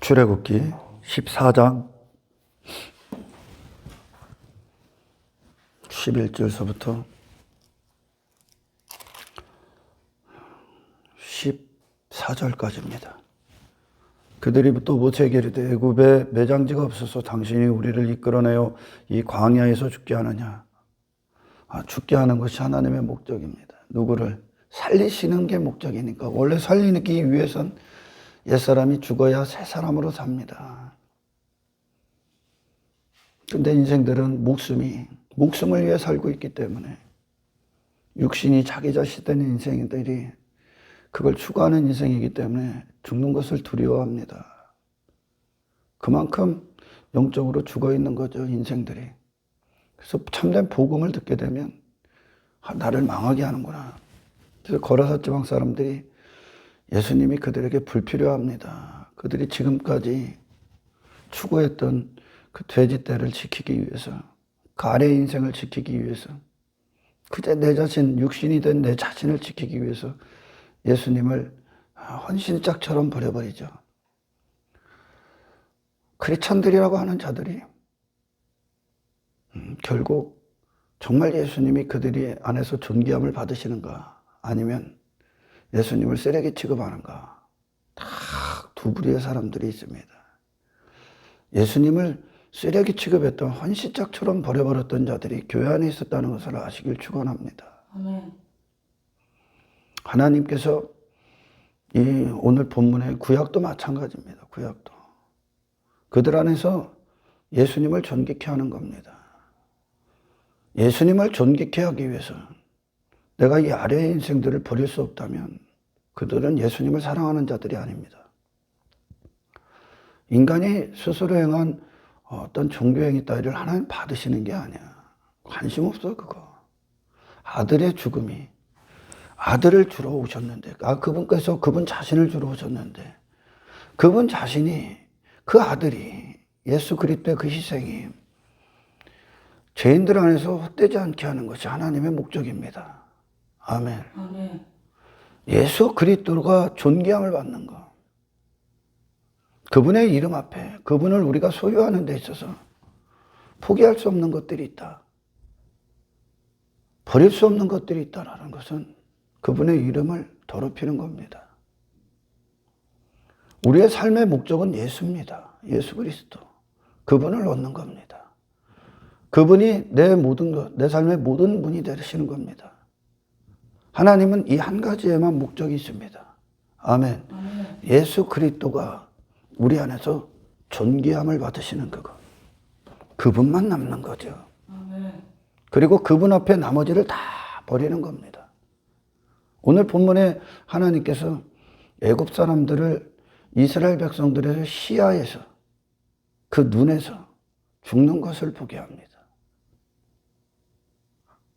출애굽기 14장 11절서부터 14절까지입니다. 그들이 또 모세에게 이르되 애굽에 매장지가 없어서 당신이 우리를 이끌어내어 이 광야에서 죽게 하느냐. 죽게 하는 것이 하나님의 목적입니다. 누구를 살리시는 게 목적이니까. 원래 살리기 위해선 옛사람이 죽어야 새 사람으로 삽니다. 근데 인생들은 목숨을 위해 살고 있기 때문에 육신이 자기 자신 되는 인생들이 그걸 추구하는 인생이기 때문에 죽는 것을 두려워합니다. 그만큼 영적으로 죽어 있는 거죠, 인생들이. 그래서 참된 복음을 듣게 되면 나를 망하게 하는구나. 그래서 거라사 지방 사람들이 예수님이 그들에게 불필요합니다. 그들이 지금까지 추구했던 그 돼지떼를 지키기 위해서, 가래 인생을 지키기 위해서, 그저 내 자신, 육신이 된 내 자신을 지키기 위해서 예수님을 헌신짝처럼 버려버리죠. 크리스천들이라고 하는 자들이 결국 정말 예수님이 그들이 안에서 존귀함을 받으시는가, 아니면 예수님을 쓰레기 취급하는가, 다 두 부류의 사람들이 있습니다. 예수님을 쓰레기 취급했던 헌신짝처럼 버려버렸던 자들이 교회 안에 있었다는 것을 아시길 축원합니다. 아멘. 하나님께서 이 오늘 본문의 구약도 마찬가지입니다. 구약도 그들 안에서 예수님을 존귀케 하는 겁니다. 예수님을 존귀케 하기 위해서 내가 이 아래의 인생들을 버릴 수 없다면 그들은 예수님을 사랑하는 자들이 아닙니다. 인간이 스스로 행한 어떤 종교행위 따위를 하나님 받으시는 게 아니야. 관심 없어 그거. 아들의 죽음이, 아들을 주러 오셨는데, 그분께서 그분 자신을 주러 오셨는데, 그분 자신이, 그 아들이, 예수 그리스도의 그 희생이 죄인들 안에서 헛되지 않게 하는 것이 하나님의 목적입니다. 아멘. 아멘. 예수 그리스도가 존귀함을 받는 것, 그분의 이름 앞에 그분을 우리가 소유하는 데 있어서 포기할 수 없는 것들이 있다, 버릴 수 없는 것들이 있다라는 것은 그분의 이름을 더럽히는 겁니다. 우리의 삶의 목적은 예수입니다. 예수 그리스도. 그분을 얻는 겁니다. 그분이 내 모든 것, 내 삶의 모든 분이 되시는 겁니다. 하나님은 이 한 가지에만 목적이 있습니다. 아멘. 아멘. 예수 그리스도가 우리 안에서 존귀함을 받으시는 그것. 그분만 남는 거죠. 아멘. 그리고 그분 앞에 나머지를 다 버리는 겁니다. 오늘 본문에 하나님께서 애굽 사람들을 이스라엘 백성들의 시야에서, 그 눈에서 죽는 것을 보게 합니다.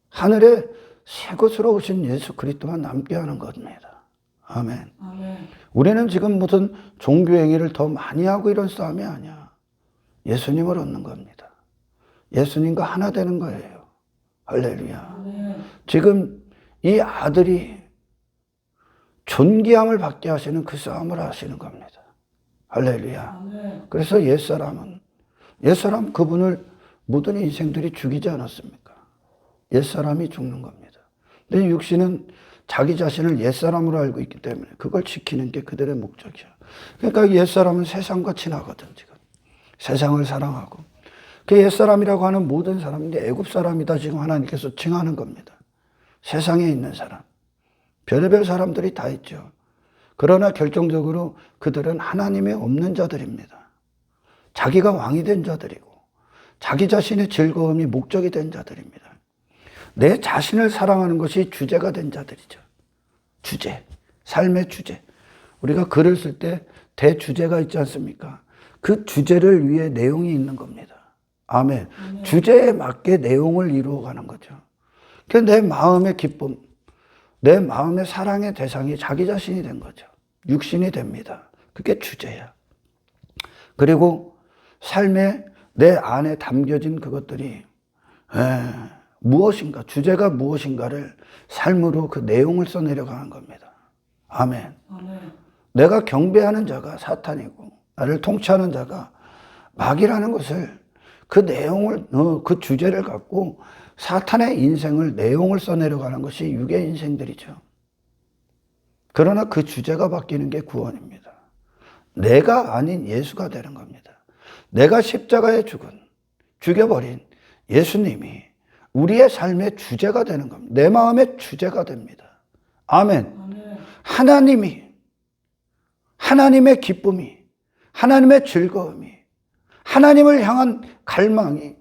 하늘에 새 것으로 오신 예수 그리스도만 남게 하는 겁니다. 아멘. 아멘. 우리는 지금 무슨 종교행위를 더 많이 하고 이런 싸움이 아니야. 예수님을 얻는 겁니다. 예수님과 하나 되는 거예요. 할렐루야. 아멘. 지금 이 아들이 존귀함을 받게 하시는 그 싸움을 하시는 겁니다. 할렐루야. 아멘. 그래서 옛사람 그분을 모든 인생들이 죽이지 않았습니까? 옛사람이 죽는 겁니다. 근데 육신은 자기 자신을 옛사람으로 알고 있기 때문에 그걸 지키는 게 그들의 목적이야. 그러니까 옛사람은 세상과 친하거든, 지금. 세상을 사랑하고. 그 옛사람이라고 하는 모든 사람인데 애굽 사람이다 지금 하나님께서 칭하는 겁니다. 세상에 있는 사람. 별의별 사람들이 다 있죠. 그러나 결정적으로 그들은 하나님의 없는 자들입니다. 자기가 왕이 된 자들이고, 자기 자신의 즐거움이 목적이 된 자들입니다. 내 자신을 사랑하는 것이 주제가 된 자들이죠. 주제, 삶의 주제. 우리가 글을 쓸 때 대주제가 있지 않습니까? 그 주제를 위해 내용이 있는 겁니다. 아멘. 주제에 맞게 내용을 이루어가는 거죠. 그러니까 내 마음의 기쁨, 내 마음의 사랑의 대상이 자기 자신이 된 거죠. 육신이 됩니다. 그게 주제야. 그리고 삶에 내 안에 담겨진 그것들이 무엇인가, 주제가 무엇인가를 삶으로 그 내용을 써내려가는 겁니다. 아멘. 아멘. 내가 경배하는 자가 사탄이고 나를 통치하는 자가 마귀라는 것을 그 내용을 그 주제를 갖고 사탄의 인생을 내용을 써내려가는 것이 육의 인생들이죠. 그러나 그 주제가 바뀌는 게 구원입니다. 내가 아닌 예수가 되는 겁니다. 내가 십자가에 죽여버린 예수님이 우리의 삶의 주제가 되는 겁니다. 내 마음의 주제가 됩니다. 아멘. 하나님의 기쁨이, 하나님의 즐거움이, 하나님을 향한 갈망이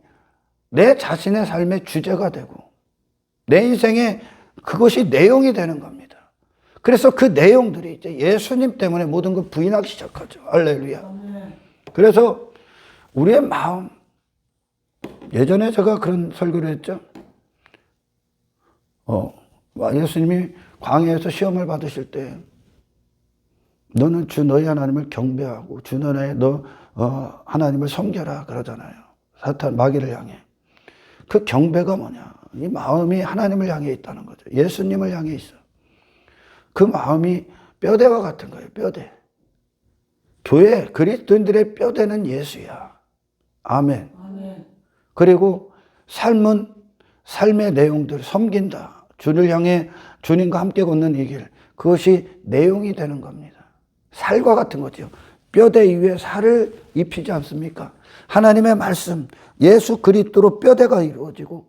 내 자신의 삶의 주제가 되고 내 인생에 그것이 내용이 되는 겁니다. 그래서 그 내용들이 이제 예수님 때문에 모든 걸 부인하기 시작하죠. 할렐루야. 그래서 우리의 마음, 예전에 제가 그런 설교를 했죠. 예수님이 광야에서 시험을 받으실 때 너는 주 너희 하나님을 경배하고 주 너희 하나님을 섬겨라 그러잖아요. 사탄 마귀를 향해. 그 경배가 뭐냐? 이 마음이 하나님을 향해 있다는 거죠. 예수님을 향해 있어. 그 마음이 뼈대와 같은 거예요. 뼈대. 교회 그리스도인들의 뼈대는 예수야. 아멘. 그리고 삶은 삶의 내용들 섬긴다. 주를 향해 주님과 함께 걷는 이 길. 그것이 내용이 되는 겁니다. 살과 같은 거죠. 뼈대 위에 살을 입히지 않습니까? 하나님의 말씀, 예수 그리스도로 뼈대가 이루어지고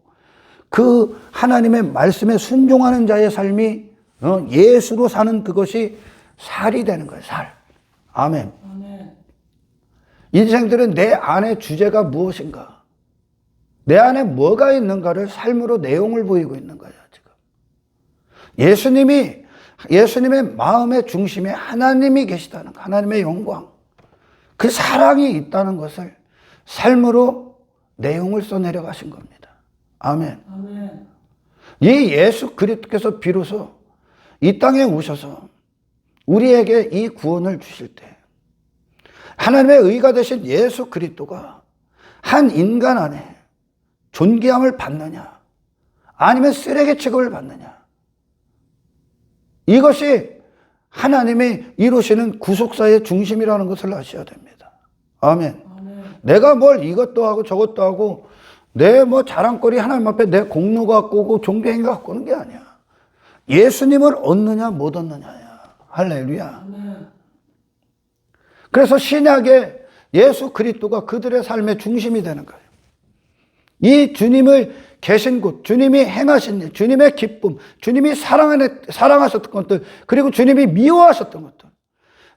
그 하나님의 말씀에 순종하는 자의 삶이 예수로 사는 그것이 살이 되는 거예요. 살. 아멘. 인생들은 내 안의 주제가 무엇인가? 내 안에 뭐가 있는가를 삶으로 내용을 보이고 있는 거예요. 지금. 예수님의 마음의 중심에 하나님이 계시다는 거, 하나님의 영광, 그 사랑이 있다는 것을 삶으로 내용을 써내려 가신 겁니다. 아멘. 이 예수 그리스도께서 비로소 이 땅에 오셔서 우리에게 이 구원을 주실 때 하나님의 의가 되신 예수 그리스도가 한 인간 안에 존귀함을 받느냐 아니면 쓰레기 취급을 받느냐, 이것이 하나님이 이루시는 구속사의 중심이라는 것을 아셔야 됩니다. 아멘. 내가 뭘 이것도 하고 저것도 하고 내 자랑거리 하나님 앞에 내 공로 갖고 오고 종교행위 갖고 오는 게 아니야. 예수님을 얻느냐 못 얻느냐야. 할렐루야. 그래서 신약에 예수 그리스도가 그들의 삶의 중심이 되는 거예요. 이 주님을 계신 곳, 주님이 행하신 일, 주님의 기쁨, 주님이 사랑하셨던 것들, 그리고 주님이 미워하셨던 것들,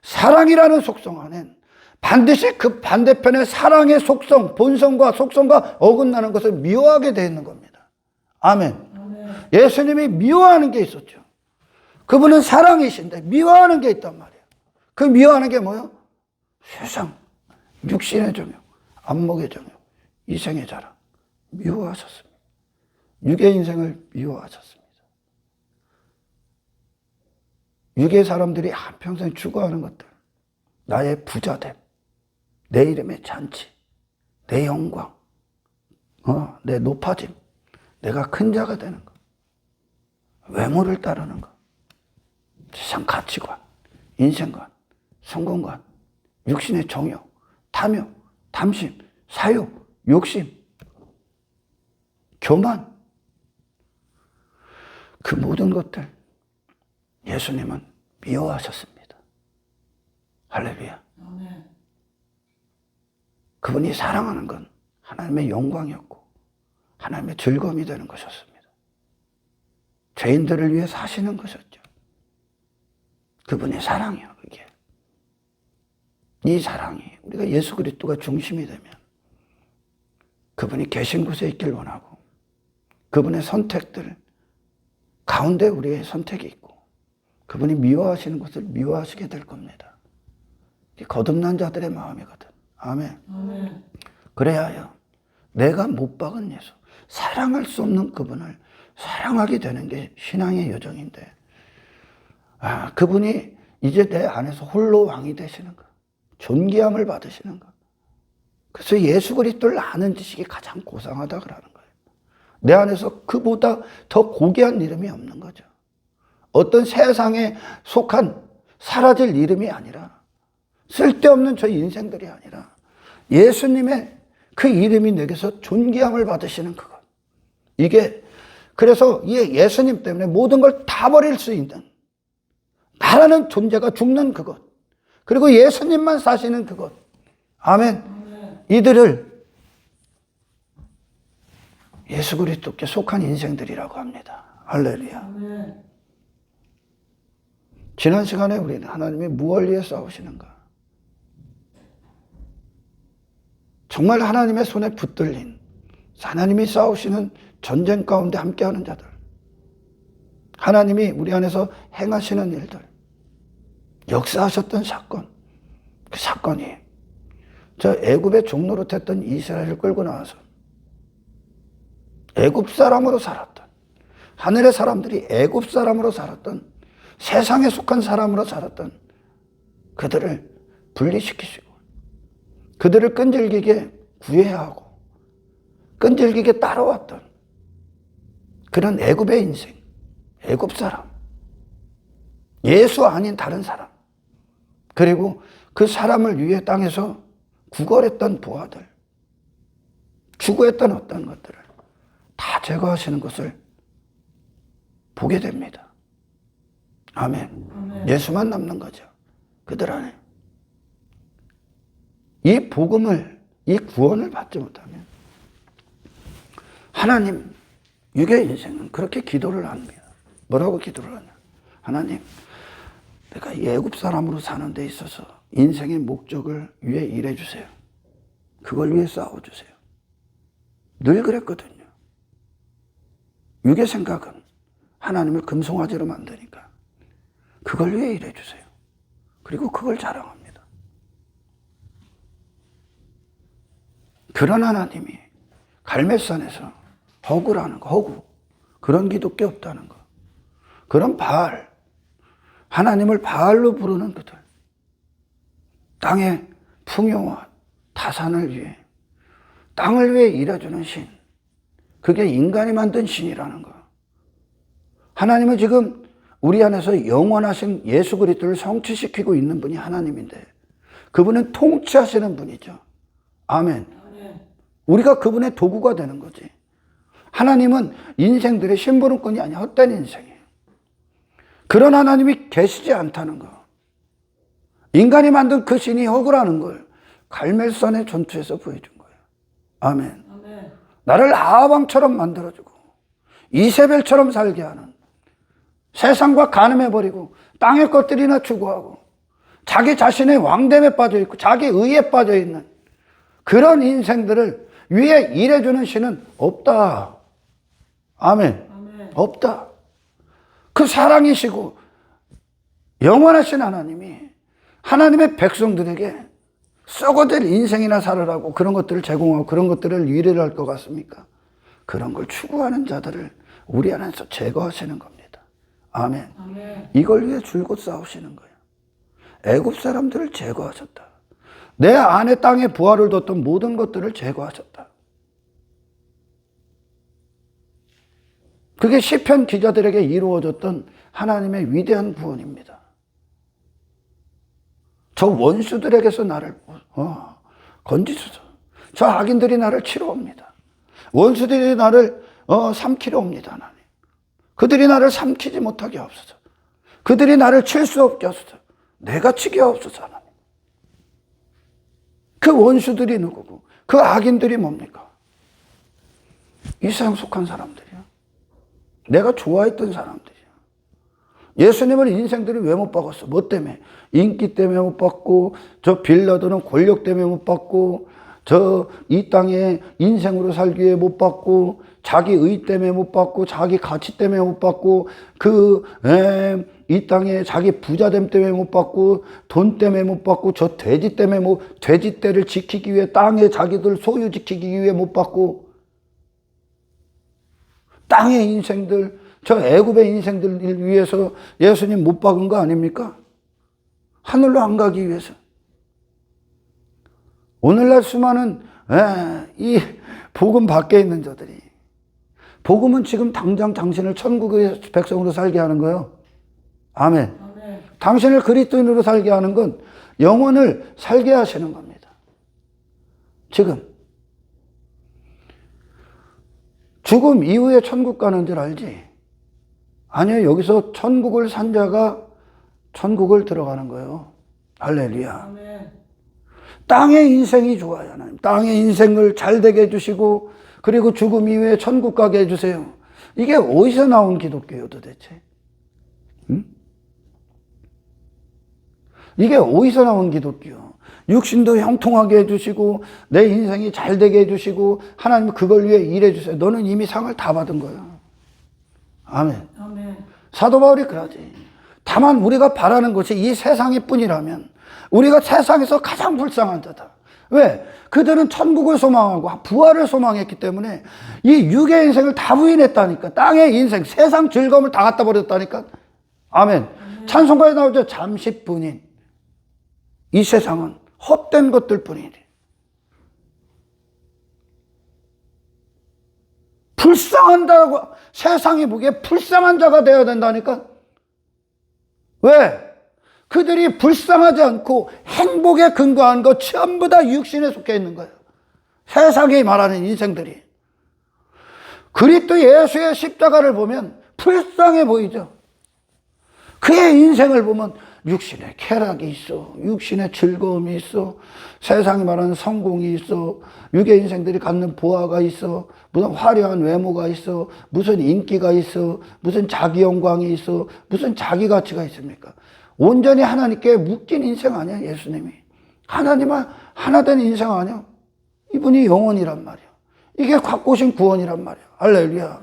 사랑이라는 속성 안엔 반드시 그 반대편의 사랑의 속성, 본성과 속성과 어긋나는 것을 미워하게 되어 있는 겁니다. 아멘. 예수님이 미워하는 게 있었죠. 그분은 사랑이신데 미워하는 게 있단 말이에요. 그 미워하는 게 뭐예요? 세상, 육신의 정욕, 안목의 정욕, 이생의 자랑. 미워하셨습니다. 육의 인생을 미워하셨습니다. 육의 사람들이 한평생 추구하는 것들, 나의 부자됨, 내 이름의 잔치, 내 영광, 내 높아짐, 내가 큰 자가 되는 것, 외모를 따르는 것, 세상 가치관, 인생관, 성공관, 육신의 정욕, 탐욕, 탐심, 사욕, 욕심, 교만, 그 모든 것들 예수님은 미워하셨습니다. 할렐루야. 그분이 사랑하는 건 하나님의 영광이었고 하나님의 즐거움이 되는 것이었습니다. 죄인들을 위해 사시는 것이었죠. 그분의 사랑이요, 그게. 이 사랑이 우리가 예수 그리스도가 중심이 되면 그분이 계신 곳에 있길 원하고 그분의 선택들 가운데 우리의 선택이 있고 그분이 미워하시는 것을 미워하시게 될 겁니다. 거듭난 자들의 마음이거든. 아멘. 그래야 해요. 내가 못 박은 예수, 사랑할 수 없는 그분을 사랑하게 되는 게 신앙의 여정인데, 그분이 이제 내 안에서 홀로 왕이 되시는 것, 존귀함을 받으시는 것. 그래서 예수 그리스도를 아는 지식이 가장 고상하다 그러는 거예요. 내 안에서 그보다 더 고귀한 이름이 없는 거죠. 어떤 세상에 속한 사라질 이름이 아니라 쓸데없는 저 인생들이 아니라 예수님의 그 이름이 내게서 존귀함을 받으시는 그것. 이게 그래서 이 예수님 때문에 모든 걸 다 버릴 수 있는 나라는 존재가 죽는 그것. 그리고 예수님만 사시는 그것. 아멘. 이들을 예수 그리스도께 속한 인생들이라고 합니다. 할렐루야. 지난 시간에 우리는 하나님이 무엇을 위해 싸우시는가? 정말 하나님의 손에 붙들린 하나님이 싸우시는 전쟁 가운데 함께하는 자들, 하나님이 우리 안에서 행하시는 일들, 역사하셨던 사건, 그 사건이 저 애굽의 종노릇했던 이스라엘을 끌고 나와서 애굽 사람으로 살았던, 하늘의 사람들이 애굽 사람으로 살았던, 세상에 속한 사람으로 살았던 그들을 분리시키시고 그들을 끈질기게 구애하고 끈질기게 따라왔던 그런 애굽의 인생, 애굽 사람, 예수 아닌 다른 사람, 그리고 그 사람을 위해 땅에서 구걸했던 부하들, 추구했던 어떤 것들을 다 제거하시는 것을 보게 됩니다. 아멘. 예수만 남는 거죠. 그들 안에. 이 복음을, 이 구원을 받지 못하면 하나님, 육의 인생은 그렇게 기도를 합니다. 뭐라고 기도를 하냐? 하나님, 내가 애굽 사람으로 사는 데 있어서 인생의 목적을 위해 일해 주세요. 그걸 위해 싸워 주세요. 늘 그랬거든요. 육의 생각은 하나님을 금송아지로 만드니까 그걸 위해 일해 주세요. 그리고 그걸 자랑합니다. 그런 하나님이 갈멜산에서 허구라는 거, 허구. 그런 기독교 없다는 거. 그런 바알, 하나님을 바알로 부르는 그들. 땅의 풍요와 타산을 위해, 땅을 위해 일해주는 신. 그게 인간이 만든 신이라는 거. 하나님은 지금 우리 안에서 영원하신 예수 그리스도를 성취시키고 있는 분이 하나님인데 그분은 통치하시는 분이죠. 아멘. 우리가 그분의 도구가 되는 거지. 하나님은 인생들의 심부름꾼이 아니야. 헛된 인생이에요. 그런 하나님이 계시지 않다는 거. 인간이 만든 그 신이 허구라는 걸 갈멜산의 전투에서 보여준 거예요. 아멘. 나를 아합왕처럼 만들어주고 이세벨처럼 살게 하는, 세상과 간음해버리고 땅의 것들이나 추구하고 자기 자신의 왕됨에 빠져있고 자기 의에 빠져있는 그런 인생들을 위해 일해주는 신은 없다. 아멘. 없다. 그 사랑이시고 영원하신 하나님이 하나님의 백성들에게 썩어질 인생이나 살으라고 그런 것들을 제공하고 그런 것들을 위례를 할 것 같습니까? 그런 걸 추구하는 자들을 우리 안에서 제거하시는 겁니다. 아멘. 이걸 위해 줄곧 싸우시는 거예요. 애굽 사람들을 제거하셨다. 내 안에 땅에 부활을 뒀던 모든 것들을 제거하셨다. 그게 시편 기자들에게 이루어졌던 하나님의 위대한 구원입니다. 저 원수들에게서 나를 건지소서. 저 악인들이 나를 치러 옵니다. 원수들이 나를 삼키러 옵니다. 하나님. 그들이 나를 삼키지 못하게 하옵소서. 그들이 나를 칠 수 없게 하옵소서. 내가 치게 하옵소서. 하나님. 그 원수들이 누구고 그 악인들이 뭡니까? 이 세상 속한 사람들이야. 내가 좋아했던 사람들이야. 예수님을 인생들이 왜 못 박았어? 뭐 때문에? 인기 때문에 못 받고, 저 빌라도는 권력 때문에 못 받고, 저 이 땅에 인생으로 살기 위해 못 받고, 자기 의 때문에 못 받고, 자기 가치 때문에 못 받고, 이 땅에 자기 부자됨 때문에 못 받고, 돈 때문에 못 받고, 저 돼지 때문에 돼지 떼를 지키기 위해 땅에 자기들 소유 지키기 위해 못 받고, 땅의 인생들, 저 애굽의 인생들 위해서 예수님 못 박은 거 아닙니까? 하늘로 안 가기 위해서. 오늘날 수많은 이 복음 밖에 있는 자들이, 복음은 지금 당장 당신을 천국의 백성으로 살게 하는 거예요. 아멘. 당신을 그리스도인으로 살게 하는 건 영혼을 살게 하시는 겁니다. 지금 죽음 이후에 천국 가는 줄 알지? 아니요. 여기서 천국을 산 자가 천국을 들어가는 거예요. 할렐루야. 아멘. 땅의 인생이 좋아요. 하나님. 땅의 인생을 잘 되게 해주시고 그리고 죽음 이후에 천국 가게 해주세요. 이게 어디서 나온 기독교예요 도대체? 응? 이게 어디서 나온 기독교요? 육신도 형통하게 해주시고 내 인생이 잘 되게 해주시고 하나님 그걸 위해 일해주세요. 너는 이미 상을 다 받은 거야. 아멘. 아멘. 사도 바울이 그러지. 다만 우리가 바라는 것이 이 세상일 뿐이라면 우리가 세상에서 가장 불쌍한 자다. 왜? 그들은 천국을 소망하고 부활을 소망했기 때문에 이 육의 인생을 다 부인했다니까. 땅의 인생, 세상 즐거움을 다 갖다 버렸다니까. 아멘. 찬송가에 나오죠. 잠시뿐인 이 세상은 헛된 것들 뿐이니. 불쌍한다고 세상이 보기에 불쌍한 자가 되어야 된다니까. 왜? 그들이 불쌍하지 않고 행복에 근거한 것 전부 다 육신에 속해 있는 거예요. 세상이 말하는 인생들이. 그리스도 예수의 십자가를 보면 불쌍해 보이죠. 그의 인생을 보면 육신의 쾌락이 있어, 육신의 즐거움이 있어, 세상이 말하는 성공이 있어, 육의 인생들이 갖는 보화가 있어, 무슨 화려한 외모가 있어, 무슨 인기가 있어, 무슨 자기 영광이 있어, 무슨 자기 가치가 있습니까? 온전히 하나님께 묶인 인생 아니야, 예수님이. 하나님은 하나 된 인생 아니야. 이분이 영원이란 말이야. 이게 갖고 오신 구원이란 말이야. 할렐루야.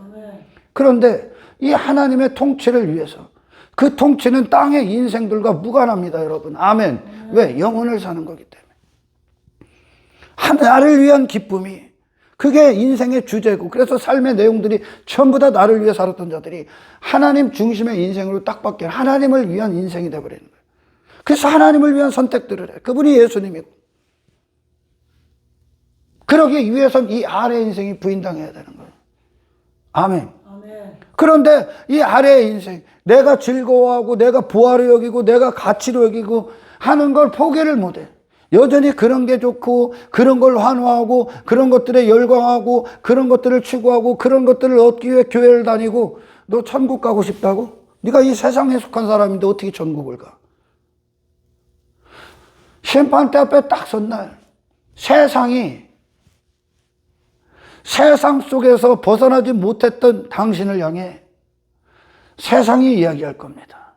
그런데 이 하나님의 통치를 위해서 그 통치는 땅의 인생들과 무관합니다, 여러분. 아멘. 왜? 영혼을 사는 거기 때문에. 나를 위한 기쁨이 그게 인생의 주제고, 그래서 삶의 내용들이 전부 다 나를 위해 살았던 자들이 하나님 중심의 인생으로 딱 바뀌어 하나님을 위한 인생이 되어버리는 거예요. 그래서 하나님을 위한 선택들을 해. 그분이 예수님이고. 그러기 위해선 이 아래 인생이 부인당해야 되는 거예요. 아멘. 그런데 이 아래의 인생, 내가 즐거워하고 내가 부활을 여기고 내가 가치로 여기고 하는 걸 포기를 못해. 여전히 그런 게 좋고 그런 걸 환호하고 그런 것들에 열광하고 그런 것들을 추구하고 그런 것들을 얻기 위해 교회를 다니고. 너 천국 가고 싶다고? 네가 이 세상에 속한 사람인데 어떻게 천국을 가? 심판대 앞에 딱 선 날 세상이 세상 속에서 벗어나지 못했던 당신을 향해 세상이 이야기할 겁니다.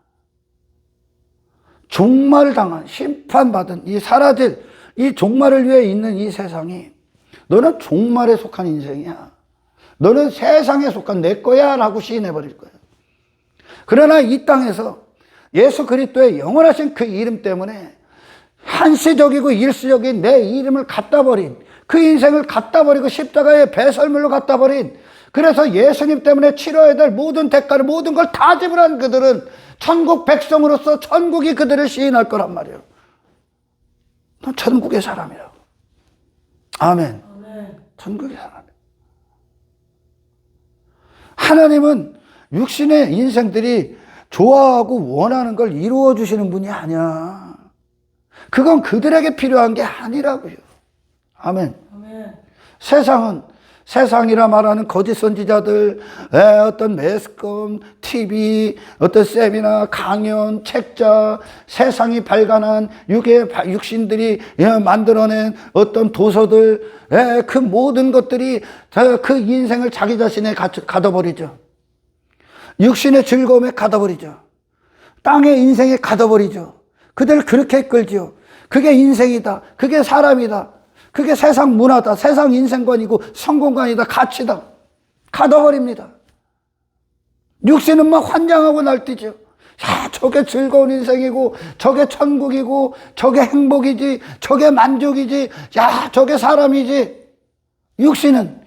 종말당한, 심판받은, 이 사라질, 이 종말을 위해 있는 이 세상이 너는 종말에 속한 인생이야. 너는 세상에 속한 내 거야 라고 시인해버릴 거예요. 그러나 이 땅에서 예수 그리스도의 영원하신 그 이름 때문에 한시적이고 일시적인 내 이름을 갖다 버린, 그 인생을 갖다 버리고 십자가에 배설물로 갖다 버린, 그래서 예수님 때문에 치러야 될 모든 대가를, 모든 걸 다 지불한 그들은 천국 백성으로서 천국이 그들을 시인할 거란 말이에요. 넌 천국의 사람이라고. 아멘. 천국의 사람. 하나님은 육신의 인생들이 좋아하고 원하는 걸 이루어 주시는 분이 아니야. 그건 그들에게 필요한 게 아니라고요. 아멘. 세상은, 세상이라 말하는 거짓 선지자들, 어떤 매스컴, TV, 어떤 세미나, 강연, 책자, 세상이 발간한 육신들이 만들어낸 어떤 도서들, 그 모든 것들이 그 인생을 자기 자신에 가둬버리죠. 육신의 즐거움에 가둬버리죠. 땅의 인생에 가둬버리죠. 그들 그렇게 끌지요. 그게 인생이다. 그게 사람이다. 그게 세상 문화다. 세상 인생관이고 성공관이다. 가치다. 가둬버립니다. 육신은 막 환장하고 날뛰죠. 야, 저게 즐거운 인생이고 저게 천국이고 저게 행복이지, 저게 만족이지, 야, 저게 사람이지. 육신은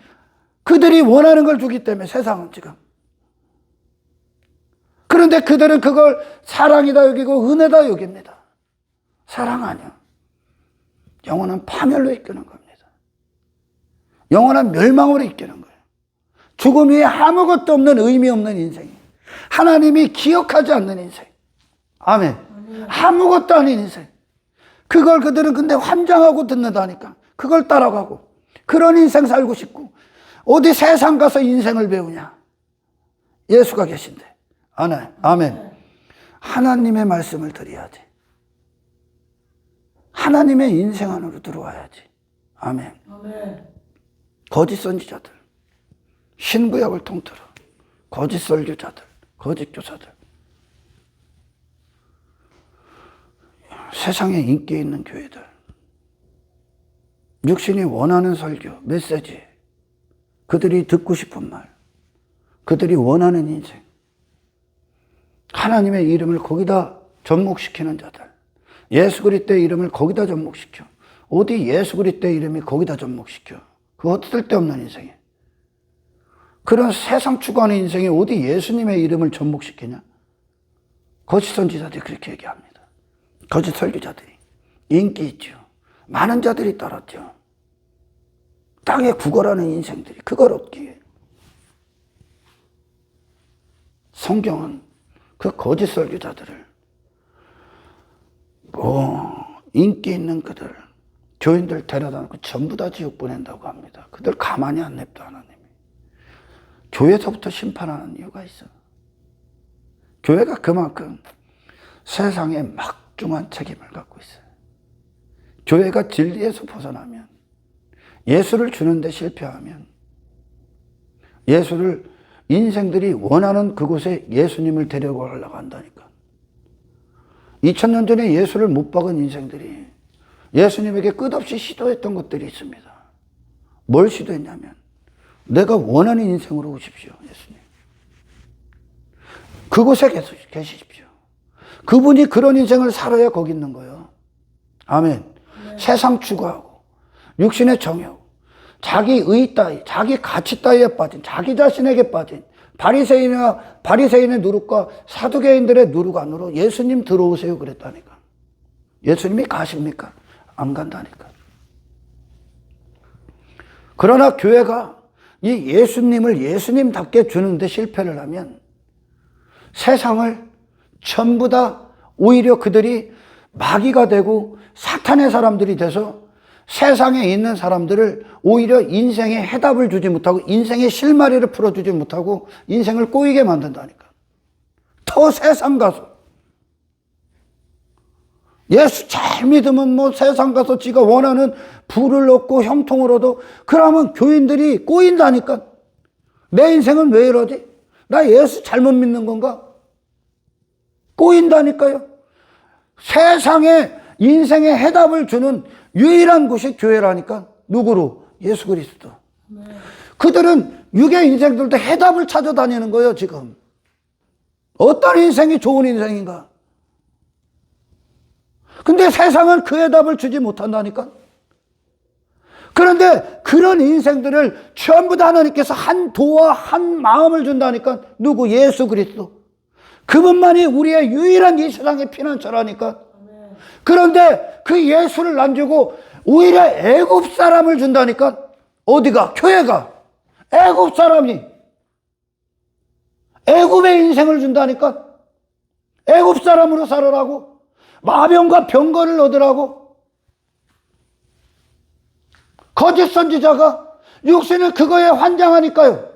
그들이 원하는 걸 주기 때문에, 세상은 지금. 그런데 그들은 그걸 사랑이다 여기고 은혜다 여깁니다. 사랑 아니야. 영원한 파멸로 이끄는 겁니다. 영원한 멸망으로 이끄는 거예요. 죽음이 아무것도 없는, 의미 없는 인생. 하나님이 기억하지 않는 인생. 아멘. 아무것도 아닌 인생. 그걸 그들은 근데 환장하고 듣는다니까. 그걸 따라가고 그런 인생 살고 싶고 어디 세상 가서 인생을 배우냐. 예수가 계신데. 아멘. 하나님의 말씀을 드려야지. 하나님의 인생 안으로 들어와야지. 아멘. 거짓 선지자들, 신구약을 통틀어 거짓 설교자들, 거짓 교사들, 세상에 인기 있는 교회들, 육신이 원하는 설교, 메시지, 그들이 듣고 싶은 말, 그들이 원하는 인생, 하나님의 이름을 거기다 접목시키는 자들, 예수 그리스도의 이름을 거기다 접목시켜. 어디 예수 그리스도의 이름이 거기다 접목시켜. 그거 쓸데없는 인생이에요. 그런 세상 추구하는 인생이 어디 예수님의 이름을 접목시키냐. 거짓 선지자들이 그렇게 얘기합니다. 거짓 설교자들이 인기 있죠. 많은 자들이 따랐죠. 땅에 구걸하는 인생들이 그걸 얻기 위해. 성경은 그 거짓 설교자들을 인기 있는 그들 교인들 데려다 놓고 전부 다 지옥 보낸다고 합니다. 그들 가만히 안 냅둬 하나님이. 교회에서부터 심판하는 이유가 있어. 교회가 그만큼 세상에 막중한 책임을 갖고 있어요. 교회가 진리에서 벗어나면, 예수를 주는데 실패하면, 예수를 인생들이 원하는 그곳에 예수님을 데려가려고 한다니까. 2000년 전에 예수를 못 박은 인생들이 예수님에게 끝없이 시도했던 것들이 있습니다. 뭘 시도했냐면, 내가 원하는 인생으로 오십시오, 예수님. 그곳에 계십시오. 그분이 그런 인생을 살아야 거기 있는 거예요. 아멘. 네. 세상 추구하고, 육신의 정욕, 자기 의 따위, 자기 가치 따위에 빠진, 자기 자신에게 빠진 바리새인의 누룩과 사두개인들의 누룩 안으로 예수님 들어오세요 그랬다니까. 예수님이 가십니까? 안 간다니까. 그러나 교회가 이 예수님을 예수님답게 주는데 실패를 하면 세상을 전부 다 오히려 그들이 마귀가 되고 사탄의 사람들이 돼서 세상에 있는 사람들을 오히려 인생에 해답을 주지 못하고 인생의 실마리를 풀어주지 못하고 인생을 꼬이게 만든다니까. 더 세상 가서 예수 잘 믿으면 뭐 세상 가서 지가 원하는 부를 얻고 형통을 얻어. 그러면 교인들이 꼬인다니까. 내 인생은 왜 이러지? 나 예수 잘못 믿는 건가? 꼬인다니까요. 세상에 인생의 해답을 주는 유일한 곳이 교회라니까. 누구로? 예수 그리스도. 네. 그들은 육의 인생들도 해답을 찾아다니는 거예요 지금. 어떤 인생이 좋은 인생인가? 근데 세상은 그 해답을 주지 못한다니까. 그런데 그런 인생들을 전부 다 하나님께서 한 도와 한 마음을 준다니까. 누구? 예수 그리스도. 그분만이 우리의 유일한 이 세상의 피난처라니까. 그런데 그 예수를 안 주고 오히려 애굽 사람을 준다니까. 어디가? 교회가 애굽 사람이 애굽의 인생을 준다니까. 애굽 사람으로 살으라고, 마병과 병거를 얻으라고. 거짓 선지자가 육신을 그거에 환장하니까요.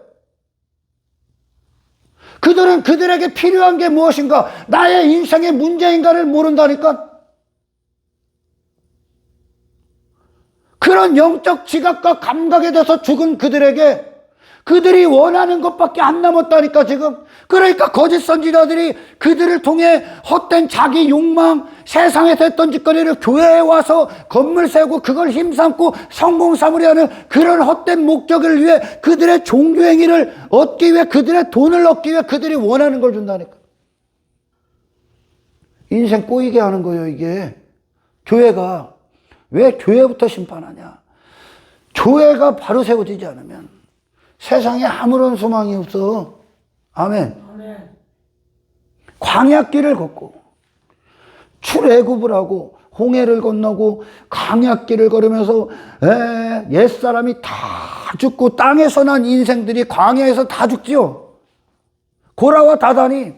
그들은 그들에게 필요한 게 무엇인가, 나의 인생의 문제인가를 모른다니까. 그런 영적 지각과 감각에 대해서 죽은 그들에게 그들이 원하는 것밖에 안 남았다니까 지금. 그러니까 거짓 선지자들이 그들을 통해 헛된 자기 욕망, 세상에서 했던 짓거리를 교회에 와서 건물 세우고 그걸 힘삼고 성공 삼으려는 그런 헛된 목적을 위해 그들의 종교행위를 얻기 위해, 그들의 돈을 얻기 위해 그들이 원하는 걸 준다니까. 인생 꼬이게 하는 거예요 이게. 교회가 왜 교회부터 심판하냐. 교회가 바로 세워지지 않으면 세상에 아무런 소망이 없어. 아멘. 아멘. 광야길을 걷고 출애굽을 하고 홍해를 건너고 광야길을 걸으면서 옛사람이 다 죽고 땅에서 난 인생들이 광야에서 다 죽지요. 고라와 다단이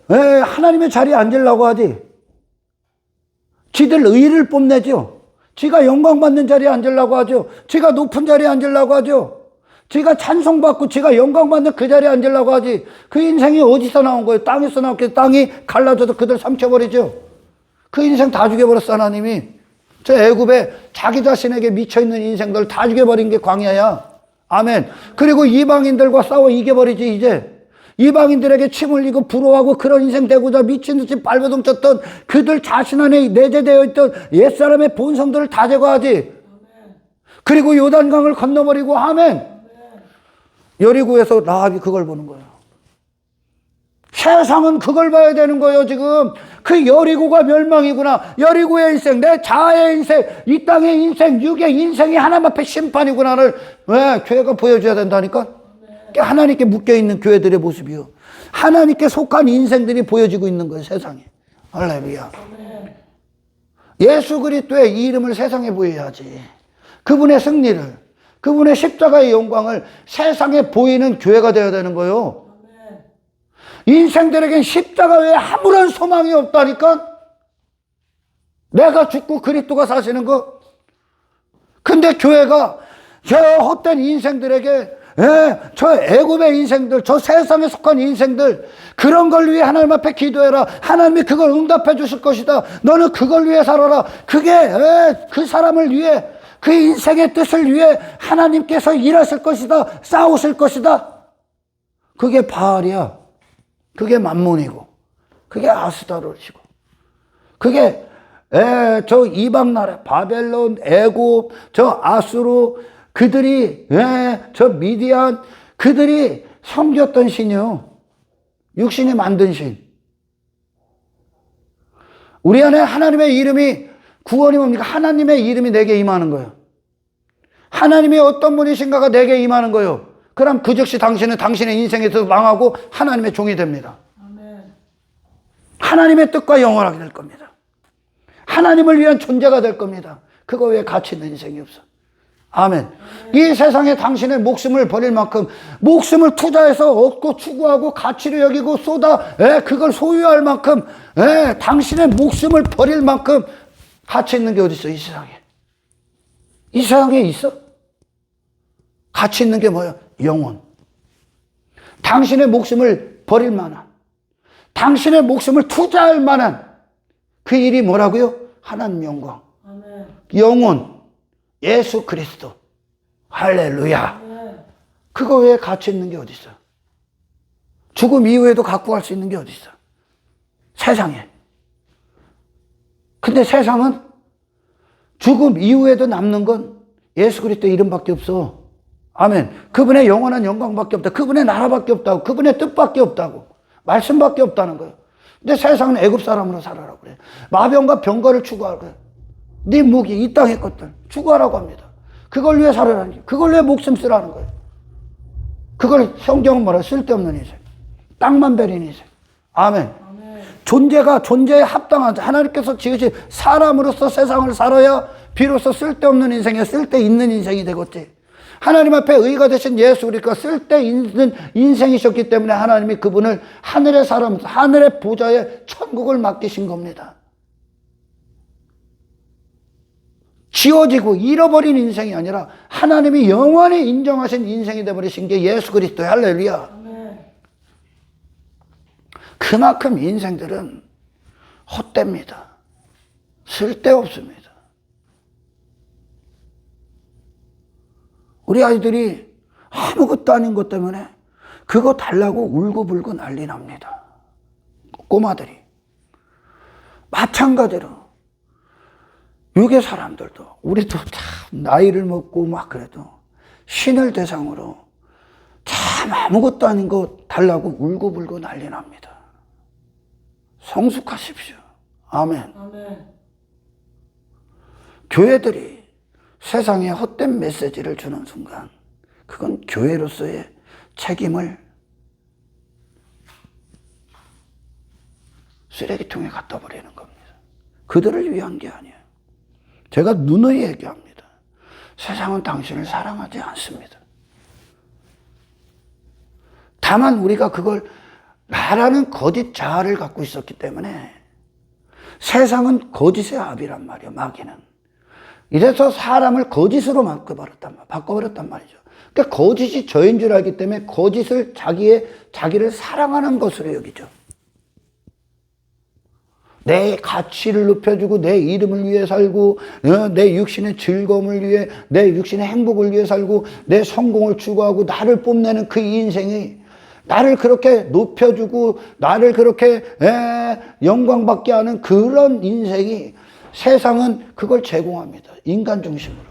하나님의 자리에 앉으려고 하지. 지들 의를 뽐내죠. 지가 영광받는 자리에 앉으려고 하죠. 지가 높은 자리에 앉으려고 하죠. 지가 찬송받고 지가 영광받는 그 자리에 앉으려고 하지. 그 인생이 어디서 나온 거예요? 땅에서 나왔겠죠. 땅이 갈라져서 그들 삼켜버리죠. 그 인생 다 죽여버렸어, 하나님이. 저 애굽에 자기 자신에게 미쳐있는 인생들 다 죽여버린 게 광야야. 아멘. 그리고 이방인들과 싸워 이겨버리지, 이제. 이방인들에게 침 흘리고 부러워하고 그런 인생 되고자 미친듯이 발버둥 쳤던 그들 자신 안에 내재되어 있던 옛사람의 본성들을 다 제거하지. 그리고 요단강을 건너버리고, 아멘. 여리고에서 라합이 그걸 보는 거예요. 세상은 그걸 봐야 되는 거예요, 지금. 그 여리고가 멸망이구나. 여리고의 인생, 내 자아의 인생, 이 땅의 인생, 육의 인생이 하나님 앞에 심판이구나를 교회가 보여줘야 된다니까. 하나님께 묶여있는 교회들의 모습이요. 하나님께 속한 인생들이 보여지고 있는 거예요, 세상에. 할렐루야. 예수 그리스도의 이 이름을 세상에 보여야지. 그분의 승리를, 그분의 십자가의 영광을 세상에 보이는 교회가 되어야 되는 거예요. 인생들에겐 십자가 외에 아무런 소망이 없다니까. 내가 죽고 그리스도가 사시는 거. 근데 교회가 저 헛된 인생들에게 저 애굽의 인생들, 저 세상에 속한 인생들, 그런 걸 위해 하나님 앞에 기도해라. 하나님이 그걸 응답해 주실 것이다. 너는 그걸 위해 살아라. 그게 그 사람을 위해, 그 인생의 뜻을 위해 하나님께서 일하실 것이다. 싸우실 것이다. 그게 바알이야. 그게 만몬이고, 그게 아스타롯이고, 그게 저 이방 나라 바벨론, 애굽, 저 아수르, 그들이 저 미디안, 그들이 섬겼던 신이요. 육신이 만든 신. 우리 안에 하나님의 이름이, 구원이 뭡니까? 하나님의 이름이 내게 임하는 거예요. 하나님이 어떤 분이신가가 내게 임하는 거예요. 그럼 그 즉시 당신은 당신의 인생에서 망하고 하나님의 종이 됩니다. 아멘. 하나님의 뜻과 영원하게 될 겁니다. 하나님을 위한 존재가 될 겁니다. 그거 외에 가치 있는 인생이 없어. 아멘. 이 세상에 당신의 목숨을 버릴 만큼, 목숨을 투자해서 얻고 추구하고 가치를 여기고 그걸 소유할 만큼, 당신의 목숨을 버릴 만큼 가치 있는 게 어디 있어, 이 세상에. 이 세상에 있어? 가치 있는 게 뭐야? 영혼. 당신의 목숨을 버릴 만한, 당신의 목숨을 투자할 만한 그 일이 뭐라고요? 하나님 영광. 아멘. 영혼. 예수 그리스도. 할렐루야. 아멘. 그거 외에 가치 있는 게 어디 있어? 죽음 이후에도 갖고 갈 수 있는 게 어디 있어? 세상에. 근데 세상은 죽음 이후에도 남는 건 예수 그리스도 이름밖에 없어. 아멘. 그분의 영원한 영광밖에 없다. 그분의 나라밖에 없다고. 그분의 뜻밖에 없다고. 말씀밖에 없다는 거예요. 근데 세상은 애굽 사람으로 살아라고 그래. 마병과 병거를 추구하라고 그래. 네 무기, 이 땅의 것들 추구하라고 합니다. 그걸 위해 살아라는 게, 그걸 위해 목숨 쓰라는 거예요. 그걸 성경은 뭐라? 쓸데없는 인생. 땅만 베린 인생. 아멘. 존재에 합당한, 하나님께서 지으신 사람으로서 세상을 살아야 비로소 쓸데없는 인생에 쓸데있는 인생이 되겠지. 하나님 앞에 의가 되신 예수 그리스도가 쓸데있는 인생이셨기 때문에 하나님이 그분을 하늘의 사람, 하늘의 보좌에 천국을 맡기신 겁니다. 지워지고 잃어버린 인생이 아니라 하나님이 영원히 인정하신 인생이 되어버리신 게 예수 그리스도의 할렐루야. 그만큼 인생들은 헛됩니다. 쓸데없습니다. 우리 아이들이 아무것도 아닌 것 때문에 그거 달라고 울고불고 난리 납니다. 꼬마들이. 마찬가지로 유괴 사람들도, 우리도 참 나이를 먹고 막 그래도 신을 대상으로 참 아무것도 아닌 거 달라고 울고불고 난리 납니다. 성숙하십시오. 아멘. 아멘. 교회들이 세상에 헛된 메시지를 주는 순간 그건 교회로서의 책임을 쓰레기통에 갖다 버리는 겁니다. 그들을 위한 게 아니에요. 제가 누누이 얘기합니다. 세상은 당신을 사랑하지 않습니다. 다만 우리가 그걸 나라는 거짓 자아를 갖고 있었기 때문에 세상은 거짓의 압이란 말이에요, 마귀는. 이래서 사람을 거짓으로 바꿔버렸단 말이죠. 그러니까 거짓이 저인 줄 알기 때문에 거짓을 자기를 사랑하는 것으로 여기죠. 내 가치를 높여주고 내 이름을 위해 살고 내 육신의 즐거움을 위해 내 육신의 행복을 위해 살고 내 성공을 추구하고 나를 뽐내는 그 인생이 나를 그렇게 높여주고 나를 그렇게 영광받게 하는 그런 인생이 세상은 그걸 제공합니다. 인간 중심으로.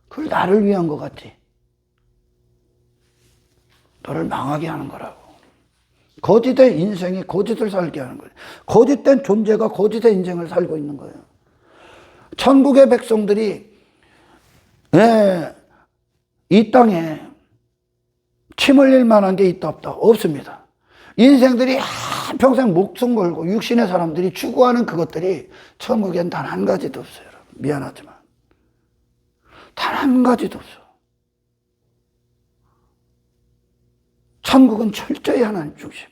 그걸 나를 위한 것 같지. 너를 망하게 하는 거라고. 거짓의 인생이 거짓을 살게 하는 거예요. 거짓된 존재가 거짓의 인생을 살고 있는 거예요. 천국의 백성들이 이 땅에 침 흘릴 만한 게 있다 없다? 없습니다. 인생들이 한평생 목숨 걸고 육신의 사람들이 추구하는 그것들이 천국엔 단 한 가지도 없어요. 미안하지만 단 한 가지도 없어. 천국은 철저히 하나님 중심이에요.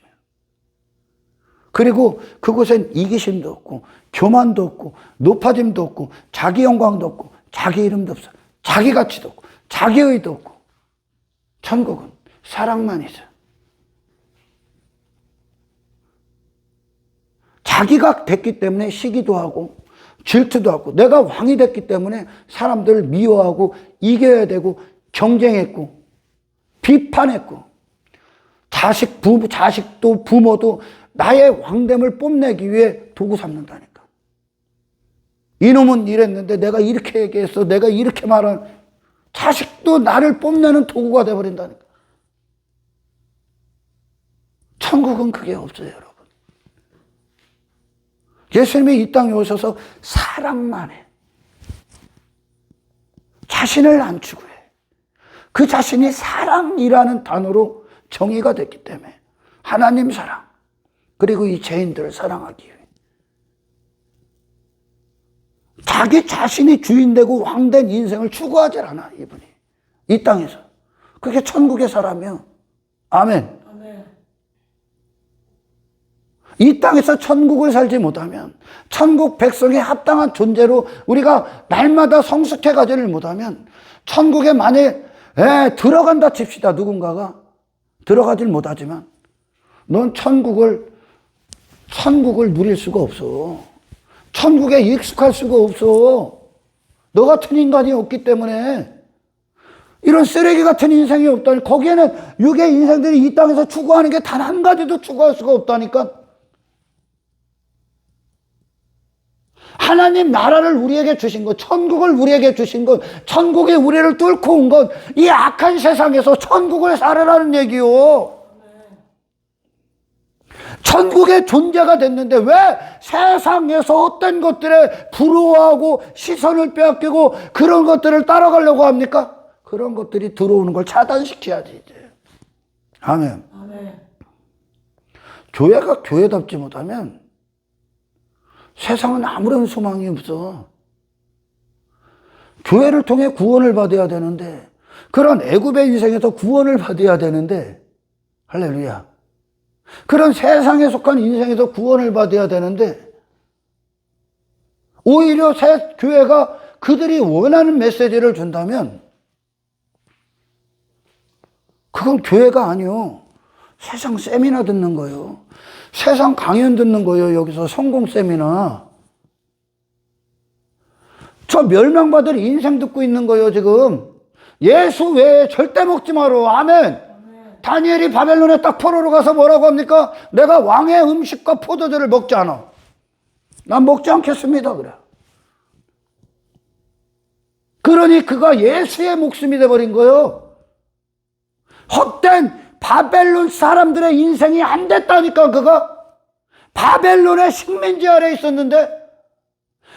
그리고 그곳엔 이기심도 없고 교만도 없고 높아짐도 없고 자기 영광도 없고 자기 이름도 없어. 자기 가치도 없고 자기 의도 없고 천국은 사랑만 있어요. 자기가 됐기 때문에 시기도 하고 질투도 하고 내가 왕이 됐기 때문에 사람들을 미워하고 이겨야 되고 경쟁했고 비판했고 자식도 부모도 나의 왕됨을 뽐내기 위해 도구 삼는다니까. 이놈은 이랬는데 내가 이렇게 얘기했어. 내가 이렇게 말한 자식도 나를 뽐내는 도구가 돼버린다니까. 천국은 그게 없어요, 여러분. 예수님이 이 땅에 오셔서 사랑만 해. 자신을 안 추구해. 그 자신이 사랑이라는 단어로 정의가 됐기 때문에 하나님 사랑 그리고 이 죄인들을 사랑하기 위해 자기 자신이 주인되고 왕된 인생을 추구하지 않아 이분이 이 땅에서. 그게 천국의 사람이요. 아멘. 이 땅에서 천국을 살지 못하면 천국 백성에 합당한 존재로 우리가 날마다 성숙해 가지를 못하면 천국에 만약에 들어간다 칩시다. 누군가가 들어가질 못하지만 넌 천국을 누릴 수가 없어. 천국에 익숙할 수가 없어. 너 같은 인간이 없기 때문에. 이런 쓰레기 같은 인생이 없다니. 거기에는 육의 인생들이 이 땅에서 추구하는 게 단 한 가지도 추구할 수가 없다니까. 하나님 나라를 우리에게 주신 것, 천국을 우리에게 주신 것, 천국이 우리를 뚫고 온 것, 이 악한 세상에서 천국을 살으라는 얘기요. 천국의 존재가 됐는데 왜 세상에서 어떤 것들에 부러워하고 시선을 빼앗기고 그런 것들을 따라가려고 합니까? 그런 것들이 들어오는 걸 차단시켜야지 이제. 아멘. 아멘. 교회가 교회답지 못하면 세상은 아무런 소망이 없어. 교회를 통해 구원을 받아야 되는데 그런 애굽의 인생에서 구원을 받아야 되는데 할렐루야. 그런 세상에 속한 인생에서 구원을 받아야 되는데 오히려 새 교회가 그들이 원하는 메시지를 준다면 그건 교회가 아니요. 세상 세미나 듣는 거예요. 세상 강연 듣는 거예요. 여기서 성공 세미나. 저 멸망받을 인생 듣고 있는 거예요 지금. 예수 외에 절대 먹지 마라. 아멘. 다니엘이 바벨론에 딱 포로로 가서 뭐라고 합니까? 내가 왕의 음식과 포도주를 먹지 않아. 난 먹지 않겠습니다. 그래. 그러니 그가 예수의 목숨이 돼버린 거예요. 헛된 바벨론 사람들의 인생이 안 됐다니까. 그가 바벨론의 식민지 아래 있었는데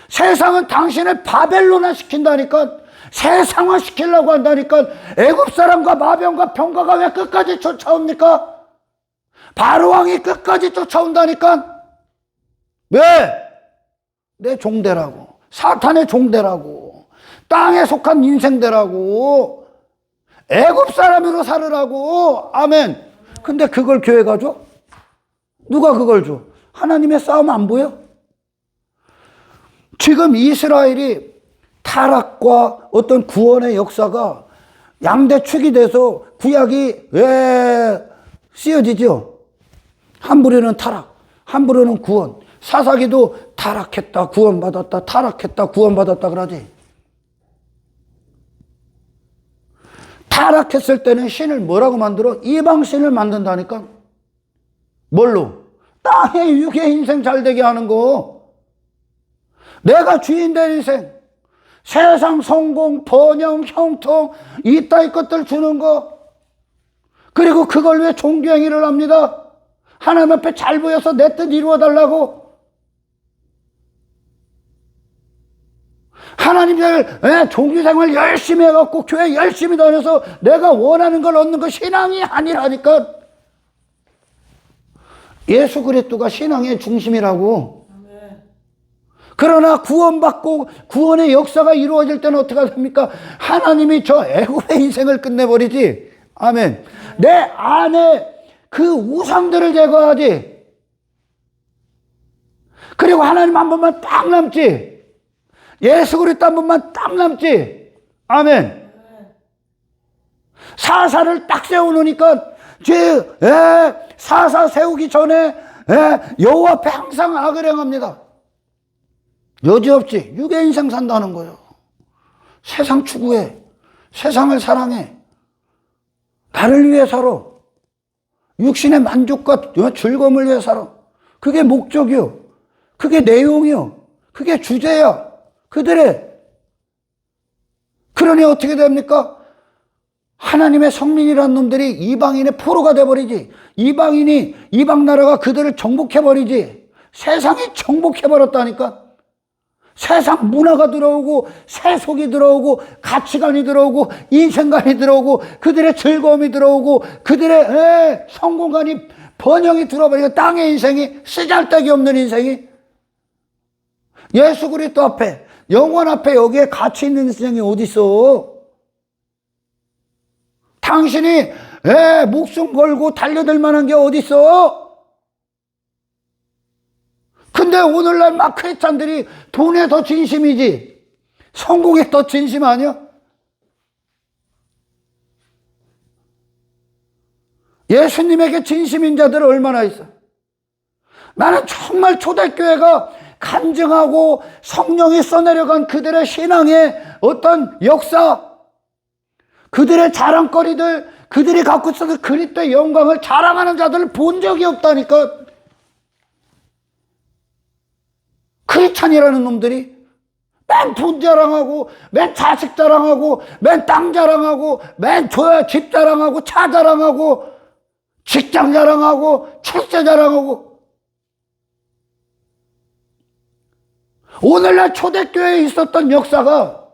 세상은 당신을 바벨론화 시킨다니까. 세상화 시키려고 한다니까. 애굽 사람과 마병과 병가가 왜 끝까지 쫓아옵니까? 바로왕이 끝까지 쫓아온다니까. 왜? 내 종대라고. 사탄의 종대라고. 땅에 속한 인생대라고. 애굽 사람으로 살으라고. 아멘. 근데 그걸 교회가 줘? 누가 그걸 줘? 하나님의 싸움 안 보여? 지금 이스라엘이 타락과 어떤 구원의 역사가 양대축이 돼서 구약이 왜 쓰여지죠? 한부류는 타락, 한부류는 구원. 사사기도 타락했다 구원받았다, 타락했다 구원받았다 그러지. 타락했을 때는 신을 뭐라고 만들어? 이방신을 만든다니까. 뭘로? 땅에 육의 인생 잘되게 하는 거. 내가 주인 될 인생, 세상 성공, 번영, 형통 이따위 것들 주는 거. 그리고 그걸 왜 종교행위를 합니다. 하나님 앞에 잘 보여서 내 뜻 이루어달라고. 하나님들 종교생활 열심히 해갖고 교회 열심히 다녀서 내가 원하는 걸 얻는 거 신앙이 아니라니까. 예수 그리스도가 신앙의 중심이라고. 그러나 구원받고 구원의 역사가 이루어질 때는 어떻게 됩니까? 하나님이 저 애굽의 인생을 끝내버리지. 아멘. 내 안에 그 우상들을 제거하지. 그리고 하나님 한 번만 딱 남지. 예수 그리스도 한 번만 딱 남지. 아멘. 사사를 딱 세워놓으니까 사사 세우기 전에 여호와 앞에 항상 악을 행합니다. 여지없이 육의 인생 산다는 거예요. 세상 추구해. 세상을 사랑해. 나를 위해 살아. 육신의 만족과 즐거움을 위해 살아. 그게 목적이요. 그게 내용이요. 그게 주제야. 그들의. 그러니 어떻게 됩니까? 하나님의 성민이라는 놈들이 이방인의 포로가 돼버리지. 이방 나라가 그들을 정복해버리지. 세상이 정복해버렸다니까. 세상 문화가 들어오고 세속이 들어오고 가치관이 들어오고 인생관이 들어오고 그들의 즐거움이 들어오고 그들의 성공관이 번영이 들어버리고 땅의 인생이 쓰잘데기 없는 인생이 예수 그리스도 앞에 영원 앞에 여기에 가치 있는 인생이 어디 있어? 당신이 목숨 걸고 달려들 만한 게 어디 있어? 근데 오늘날 막 크리스찬들이 돈에 더 진심이지 성공에 더 진심 아니야? 예수님에게 진심인 자들은 얼마나 있어? 나는 정말 초대교회가 간증하고 성령이 써내려간 그들의 신앙의 어떤 역사, 그들의 자랑거리들, 그들이 갖고 있어서 그리스도의 영광을 자랑하는 자들을 본 적이 없다니까. 크리스찬이라는 놈들이 맨 돈 자랑하고 맨 자식 자랑하고 맨 땅 자랑하고 맨 집 자랑하고 차 자랑하고 직장 자랑하고 출세 자랑하고. 오늘날 초대교회에 있었던 역사가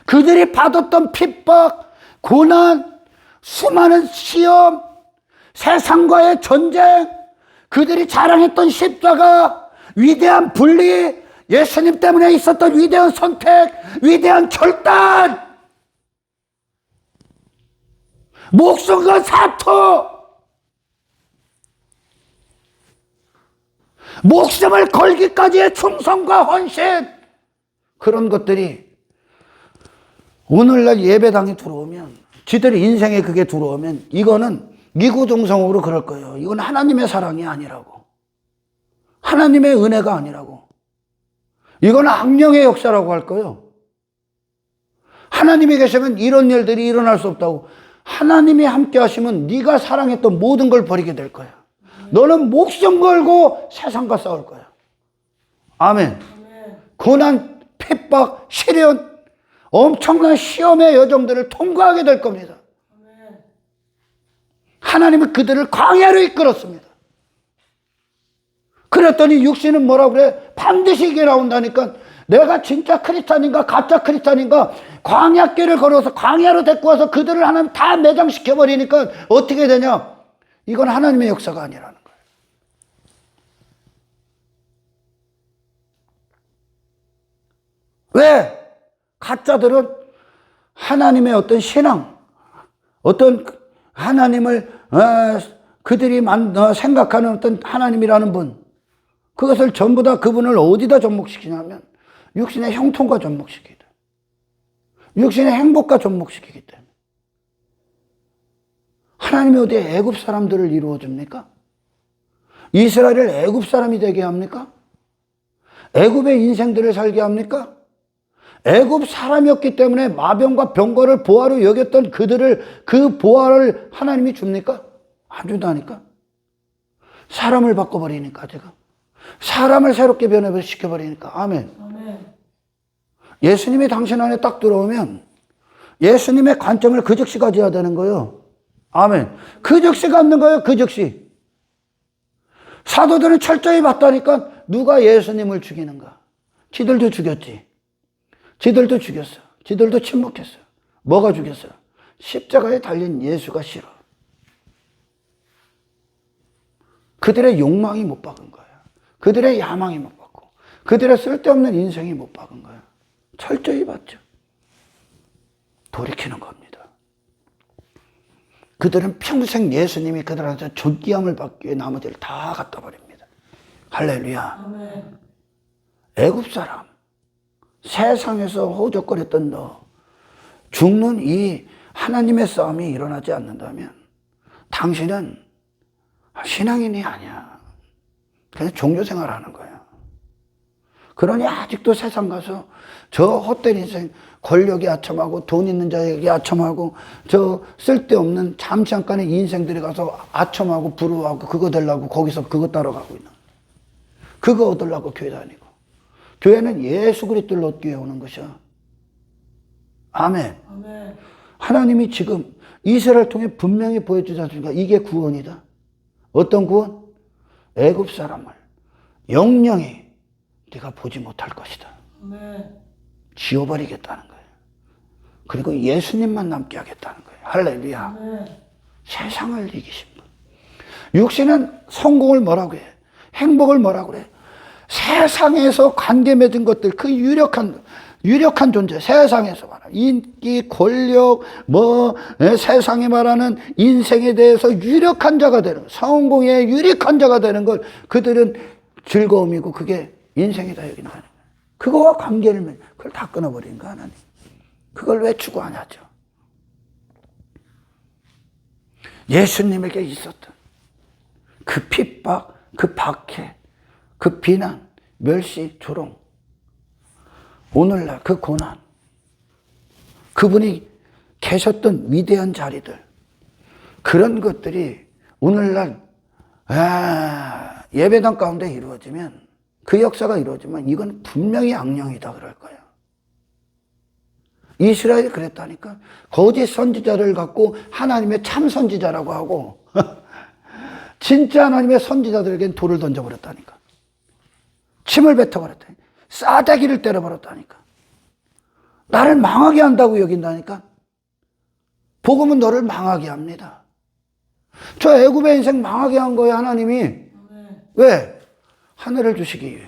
그들이 받았던 핍박, 고난, 수많은 시험, 세상과의 전쟁, 그들이 자랑했던 십자가, 위대한 분리, 예수님 때문에 있었던 위대한 선택, 위대한 결단, 목숨과 사토, 목숨을 걸기까지의 충성과 헌신, 그런 것들이 오늘날 예배당에 들어오면, 지들 인생에 그게 들어오면 이거는 미구동성으로 그럴 거예요. 이건 하나님의 사랑이 아니라고. 하나님의 은혜가 아니라고. 이건 악령의 역사라고 할 거예요. 하나님이 계시면 이런 일들이 일어날 수 없다고. 하나님이 함께 하시면 네가 사랑했던 모든 걸 버리게 될 거야. 너는 목숨 걸고 세상과 싸울 거야. 아멘. 고난, 핍박, 시련, 엄청난 시험의 여정들을 통과하게 될 겁니다. 하나님은 그들을 광야로 이끌었습니다. 그랬더니 육신은 뭐라 그래? 반드시 이게 나온다니까. 내가 진짜 크리스찬인가 가짜 크리스찬인가 광야길을 걸어서 광야로 데리고 와서 그들을 하나님 다 매장시켜버리니까 어떻게 되냐? 이건 하나님의 역사가 아니라는 거예요. 왜? 가짜들은 하나님의 어떤 신앙, 어떤 하나님을 그들이 생각하는 어떤 하나님이라는 분, 그것을 전부 다 그분을 어디다 접목시키냐면 육신의 형통과 접목시키기 때문에. 육신의 행복과 접목시키기 때문에. 하나님이 어디에 애굽 사람들을 이루어 줍니까? 이스라엘을 애굽 사람이 되게 합니까? 애굽의 인생들을 살게 합니까? 애굽 사람이었기 때문에 마병과 병거를 보화로 여겼던 그들을, 그 보화를 하나님이 줍니까? 안 준다니까. 사람을 바꿔버리니까, 제가. 사람을 새롭게 변화시켜버리니까. 아멘. 아멘. 예수님이 당신 안에 딱 들어오면 예수님의 관점을 그 즉시 가져야 되는 거예요. 아멘. 그 즉시 갖는 거예요. 그 즉시. 사도들은 철저히 봤다니까. 누가 예수님을 죽이는가? 지들도 죽였지. 지들도 죽였어. 지들도 침묵했어. 뭐가 죽였어? 십자가에 달린 예수가 싫어. 그들의 욕망이 못 박은 거야. 그들의 야망이 못 박고, 그들의 쓸데없는 인생이 못 박은 거야. 철저히 봤죠. 돌이키는 겁니다. 그들은 평생 예수님이 그들한테 존귀함을 받기 위해 나머지를 다 갖다 버립니다. 할렐루야. 아멘. 애굽 사람, 세상에서 호적거렸던 너, 죽는 이 하나님의 싸움이 일어나지 않는다면 당신은 신앙인이 아니야. 그냥 종교생활하는 거야. 그러니 아직도 세상 가서 저 헛된 인생, 권력이 아첨하고 돈 있는 자에게 아첨하고 저 쓸데없는 잠시 잠깐의 인생들이 가서 아첨하고 부러워하고 그거 되려고 거기서 그거 따라가고 있는, 그거 얻으려고 교회 다니고. 교회는 예수 그리스도를 얻기 위해 오는 것이야. 아멘. 아멘. 하나님이 지금 이스라엘을 통해 분명히 보여주지 않습니까? 이게 구원이다. 어떤 구원? 애굽 사람을 영영히 네가 보지 못할 것이다. 아멘. 지워버리겠다는 거예요. 그리고 예수님만 남게 하겠다는 거예요. 할렐루야. 아멘. 세상을 이기신 분. 육신은 성공을 뭐라고 해? 행복을 뭐라고 그래? 세상에서 관계 맺은 것들, 그 유력한 존재, 세상에서 말하는 인기, 권력, 세상에 말하는 인생에 대해서 유력한 자가 되는, 성공에 유력한 자가 되는 걸 그들은 즐거움이고 그게 인생이다 여기는 거예요. 그거와 관계를 맺, 그걸 다 끊어버린 거 하나님. 그걸 왜 추구하냐죠. 예수님에게 있었던 그 핍박, 그 박해, 그 비난, 멸시, 조롱, 오늘날 그 고난, 그분이 계셨던 위대한 자리들, 그런 것들이 오늘날 예배당 가운데 이루어지면, 그 역사가 이루어지면 이건 분명히 악령이다 그럴 거예요. 이스라엘이 그랬다니까. 거짓 선지자를 갖고 하나님의 참 선지자라고 하고 진짜 하나님의 선지자들에겐 돌을 던져버렸다니까. 침을 뱉어버렸다니까. 싸대기를 때려버렸다니까. 나를 망하게 한다고 여긴다니까. 복음은 너를 망하게 합니다. 저 애굽의 인생 망하게 한 거예요, 하나님이. 왜? 하늘을 주시기 위해.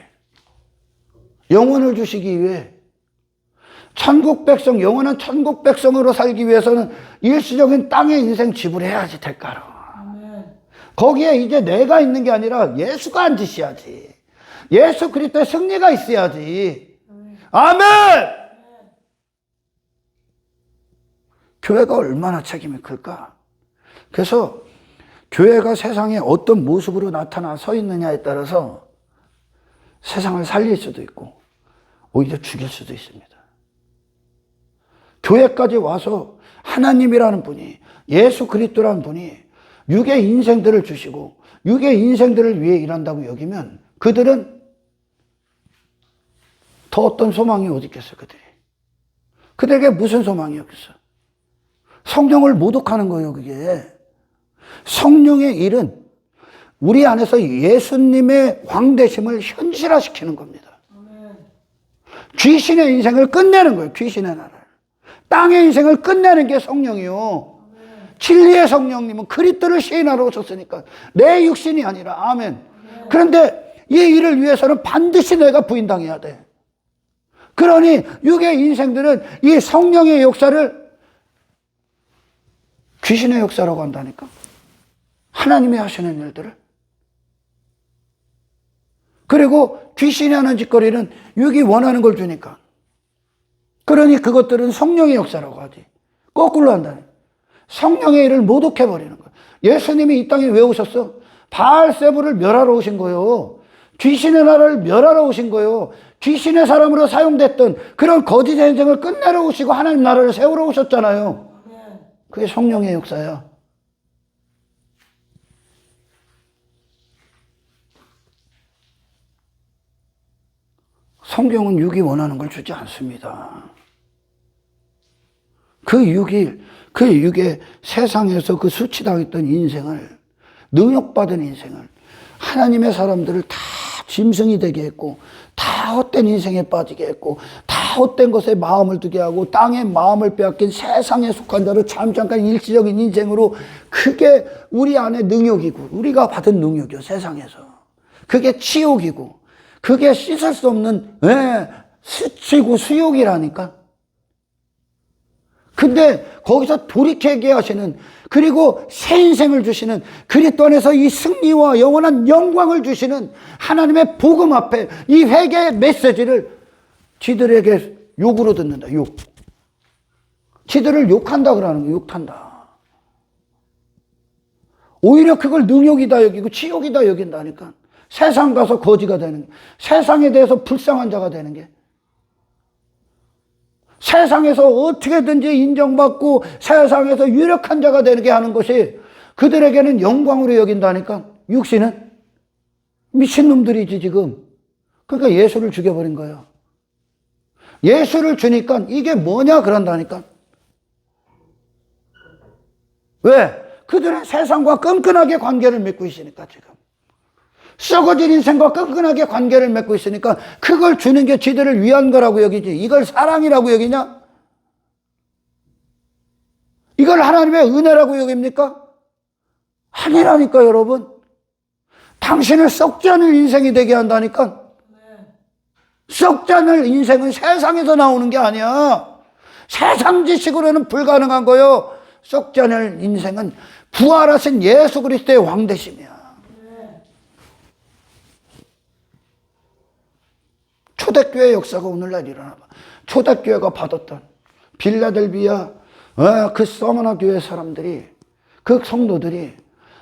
영혼을 주시기 위해. 천국 백성, 영원한 천국 백성으로 살기 위해서는 일시적인 땅의 인생 지불해야지, 대가로. 거기에 이제 내가 있는 게 아니라 예수가 앉으셔야지. 예수 그리스도의 승리가 있어야지. 아멘! 교회가 얼마나 책임이 클까? 그래서 교회가 세상에 어떤 모습으로 나타나 서 있느냐에 따라서 세상을 살릴 수도 있고 오히려 죽일 수도 있습니다. 교회까지 와서 하나님이라는 분이, 예수 그리스도라는 분이 육의 인생들을 주시고 육의 인생들을 위해 일한다고 여기면 그들은 더 어떤 소망이 어디 있겠어요, 그들이. 그들에게 무슨 소망이 없겠어? 성령을 모독하는 거예요, 그게. 성령의 일은 우리 안에서 예수님의 왕되심을 현실화시키는 겁니다. 귀신의 인생을 끝내는 거예요, 귀신의 나라를. 땅의 인생을 끝내는 게 성령이요. 진리의 성령님은 그리스도를 시인하러 오셨으니까 내 육신이 아니라. 아멘. 그런데 이 일을 위해서는 반드시 내가 부인당해야 돼. 그러니 육의 인생들은 이 성령의 역사를 귀신의 역사라고 한다니까. 하나님이 하시는 일들을. 그리고 귀신이 하는 짓거리는 육이 원하는 걸 주니까. 그러니 그것들은 성령의 역사라고 하지. 거꾸로 한다네. 성령의 일을 모독해버리는 거예요. 예수님이 이 땅에 왜 오셨어? 바알세불을 멸하러 오신 거예요. 귀신의 나라를 멸하러 오신 거예요. 귀신의 사람으로 사용됐던 그런 거짓 인생을 끝내러 오시고 하나님 나라를 세우러 오셨잖아요. 그게 성령의 역사야. 성경은 육이 원하는 걸 주지 않습니다. 그 육의 세상에서 그 수치당했던 인생을, 능욕받은 인생을 하나님의 사람들을 다 짐승이 되게 했고, 다 헛된 인생에 빠지게 했고, 다 헛된 것에 마음을 두게 하고, 땅에 마음을 빼앗긴 세상에 속한 자를 잠깐 일시적인 인생으로, 그게 우리 안에 능욕이고, 우리가 받은 능욕이요, 세상에서. 그게 치욕이고, 그게 씻을 수 없는 수치고 수욕이라니까. 근데 거기서 돌이키게 하시는, 그리고 새 인생을 주시는, 그리스도 안에서 이 승리와 영원한 영광을 주시는 하나님의 복음 앞에 이 회개의 메시지를 지들에게 욕으로 듣는다. 욕. 지들을 욕한다 그러는 거야. 욕한다. 오히려 그걸 능욕이다 여기고 치욕이다 여긴다니까. 세상 가서 거지가 되는 게, 세상에 대해서 불쌍한 자가 되는 게, 세상에서 어떻게든지 인정받고 세상에서 유력한 자가 되게 하는 것이 그들에게는 영광으로 여긴다니까. 육신은 미친놈들이지 지금. 그러니까 예수를 죽여버린 거예요. 예수를 주니까 이게 뭐냐 그런다니까. 왜? 그들은 세상과 끈끈하게 관계를 맺고 있으니까. 지금 썩어진 인생과 끈끈하게 관계를 맺고 있으니까 그걸 주는 게 지들을 위한 거라고 여기지. 이걸 사랑이라고 여기냐? 이걸 하나님의 은혜라고 여깁니까? 아니라니까 여러분. 당신을 썩지 않을 인생이 되게 한다니까. 썩지 않을 인생은 세상에서 나오는 게 아니야. 세상 지식으로는 불가능한 거요. 썩지 않을 인생은 부활하신 예수 그리스도의 왕되심이야. 초대교회 역사가 오늘날 일어나 봐. 초대교회가 받았던 빌라델비아 그 서머나 교회 사람들이, 그 성도들이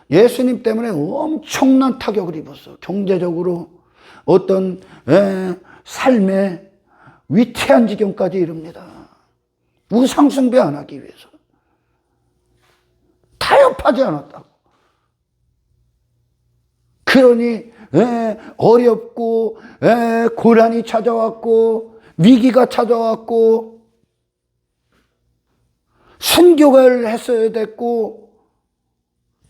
예수님 때문에 엄청난 타격을 입었어. 경제적으로 어떤 삶의 위태한 지경까지 이릅니다. 우상 숭배 안 하기 위해서. 타협하지 않았다고. 그러니 어렵고 고난이 찾아왔고 위기가 찾아왔고 순교를 했어야 됐고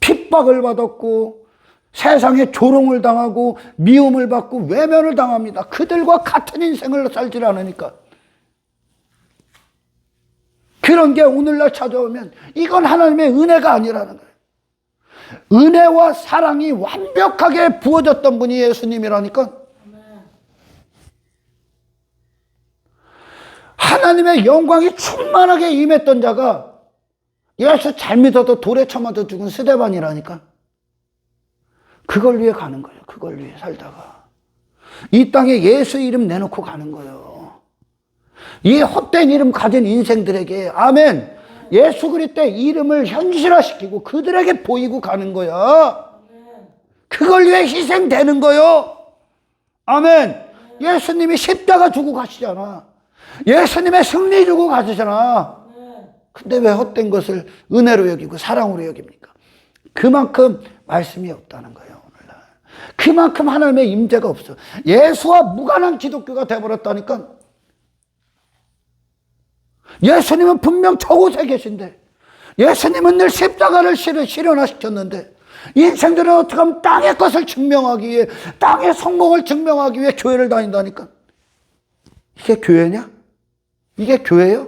핍박을 받았고 세상에 조롱을 당하고 미움을 받고 외면을 당합니다. 그들과 같은 인생을 살질 않으니까. 그런 게 오늘날 찾아오면 이건 하나님의 은혜가 아니라는 거예요. 은혜와 사랑이 완벽하게 부어졌던 분이 예수님이라니까. 하나님의 영광이 충만하게 임했던 자가 예수 잘 믿어도 돌에 쳐맞아 죽은 스데반이라니까. 그걸 위해 가는 거예요. 그걸 위해 살다가 이 땅에 예수 이름 내놓고 가는 거예요. 이 헛된 이름 가진 인생들에게, 아멘, 예수 그리스도의 이름을 현실화시키고 그들에게 보이고 가는 거야. 그걸 위해 희생되는 거요. 아멘. 예수님이 십자가 주고 가시잖아. 예수님의 승리 주고 가시잖아. 근데 왜 헛된 것을 은혜로 여기고 사랑으로 여깁니까? 그만큼 말씀이 없다는 거예요. 오늘날 그만큼 하나님의 임재가 없어. 예수와 무관한 기독교가 되어버렸다니까. 예수님은 분명 저곳에 계신데, 예수님은 늘 십자가를 실현화시켰는데, 인생들은 어떻게 하면 땅의 것을 증명하기 위해, 땅의 성공을 증명하기 위해 교회를 다닌다니까. 이게 교회냐? 이게 교회요?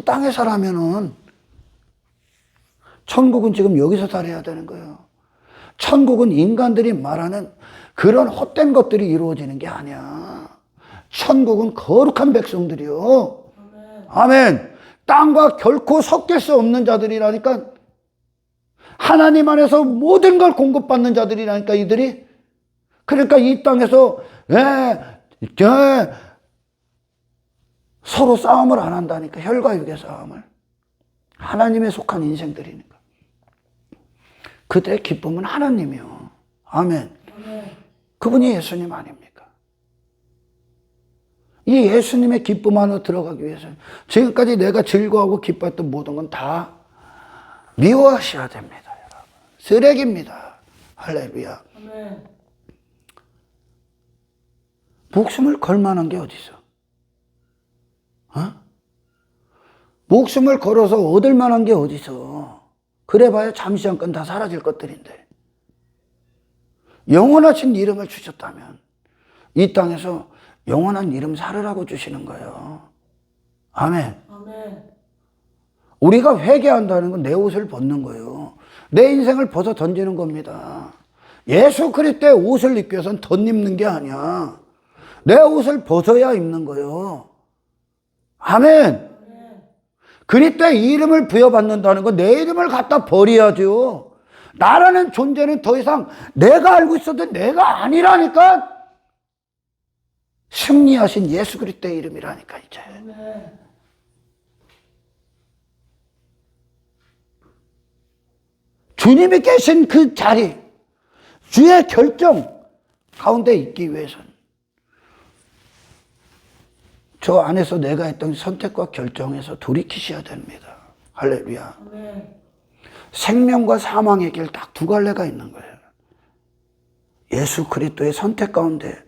땅에 살아면은 천국은 지금 여기서 살아야 되는 거예요. 천국은 인간들이 말하는 그런 헛된 것들이 이루어지는 게 아니야. 천국은 거룩한 백성들이요. 아멘. 땅과 결코 섞일 수 없는 자들이라니까. 하나님 안에서 모든 걸 공급받는 자들이라니까. 이들이 그러니까 이 땅에서 서로 싸움을 안 한다니까. 혈과 육의 싸움을. 하나님에 속한 인생들이니까. 그들의 기쁨은 하나님이요. 아멘. 그분이 예수님 아닙니까? 이 예수님의 기쁨 안으로 들어가기 위해서 지금까지 내가 즐거워하고 기뻐했던 모든 건 다 미워하셔야 됩니다. 여러분. 쓰레기입니다. 할렐루야. 목숨을 걸 만한 게 어디 있어? 목숨을 걸어서 얻을 만한 게 어디 있어? 그래봐야 잠시 잠깐 다 사라질 것들인데. 영원하신 이름을 주셨다면 이 땅에서 영원한 이름 살으라고 주시는 거예요. 아멘. 우리가 회개한다는 건 내 옷을 벗는 거예요. 내 인생을 벗어 던지는 겁니다. 예수 그리스도의 옷을 입기 위해서는 덧입는 게 아니야. 내 옷을 벗어야 입는 거예요. 아멘. 그리스도의 이름을 부여받는다는 건 내 이름을 갖다 버려야죠. 나라는 존재는 더 이상 내가 알고 있어도 내가 아니라니까. 승리하신 예수 그리스도의 이름이라니까 이제. 주님이 계신 그 자리, 주의 결정 가운데 있기 위해서는 저 안에서 내가 했던 선택과 결정에서 돌이키셔야 됩니다. 할렐루야. 생명과 사망의 길 딱 두 갈래가 있는 거예요. 예수 그리스도의 선택 가운데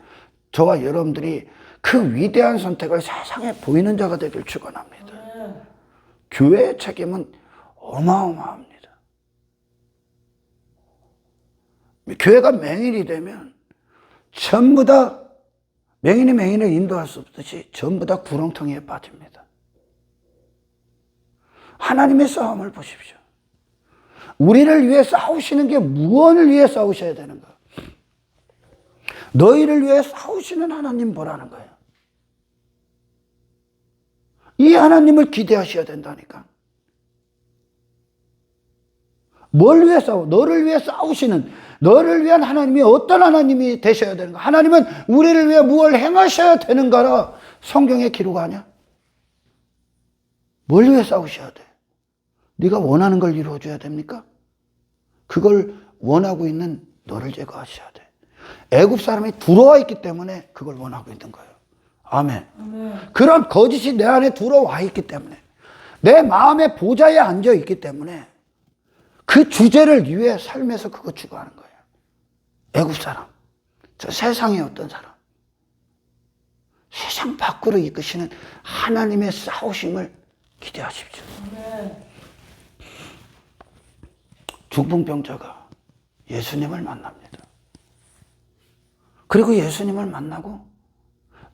저와 여러분들이 그 위대한 선택을 세상에 보이는 자가 되길 축원합니다. 교회의 책임은 어마어마합니다. 교회가 맹인이 되면 전부 다 맹인이 맹인을 인도할 수 없듯이 전부 다 구렁텅이에 빠집니다. 하나님의 싸움을 보십시오. 우리를 위해 싸우시는 게 무엇을 위해 싸우셔야 되는가? 너희를 위해 싸우시는 하나님 보라는 거예요. 이 하나님을 기대하셔야 된다니까. 뭘 위해 싸워? 너를 위해 싸우시는, 너를 위한 하나님이 어떤 하나님이 되셔야 되는가? 하나님은 우리를 위해 무엇을 행하셔야 되는가라 성경에 기록하냐? 뭘 위해 싸우셔야 돼? 네가 원하는 걸 이루어줘야 됩니까? 그걸 원하고 있는 너를 제거하셔야 돼. 애굽 사람이 들어와 있기 때문에 그걸 원하고 있는 거예요. 아멘. 그런 거짓이 내 안에 들어와 있기 때문에, 내 마음의 보좌에 앉아 있기 때문에 그 주제를 위해 삶에서 그거 추구하는 거예요. 애굽 사람, 저 세상의 어떤 사람, 세상 밖으로 이끄시는 하나님의 싸우심을 기대하십시오. 중풍병자가 예수님을 만납니다. 그리고 예수님을 만나고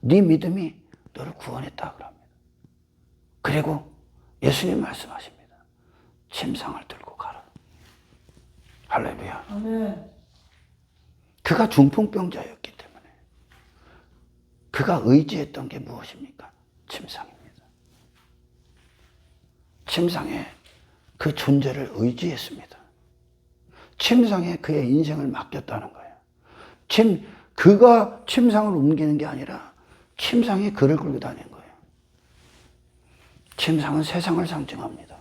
네 믿음이 너를 구원했다 그럽니다. 그리고 예수님 말씀하십니다. 침상을 들고 가라. 할렐루야. 아멘. 그가 중풍병자였기 때문에 그가 의지했던 게 무엇입니까? 침상입니다. 침상에 그 존재를 의지했습니다. 침상에 그의 인생을 맡겼다는 거예요. 그가 침상을 옮기는 게 아니라 침상에 그를 끌고 다니는 거예요. 침상은 세상을 상징합니다.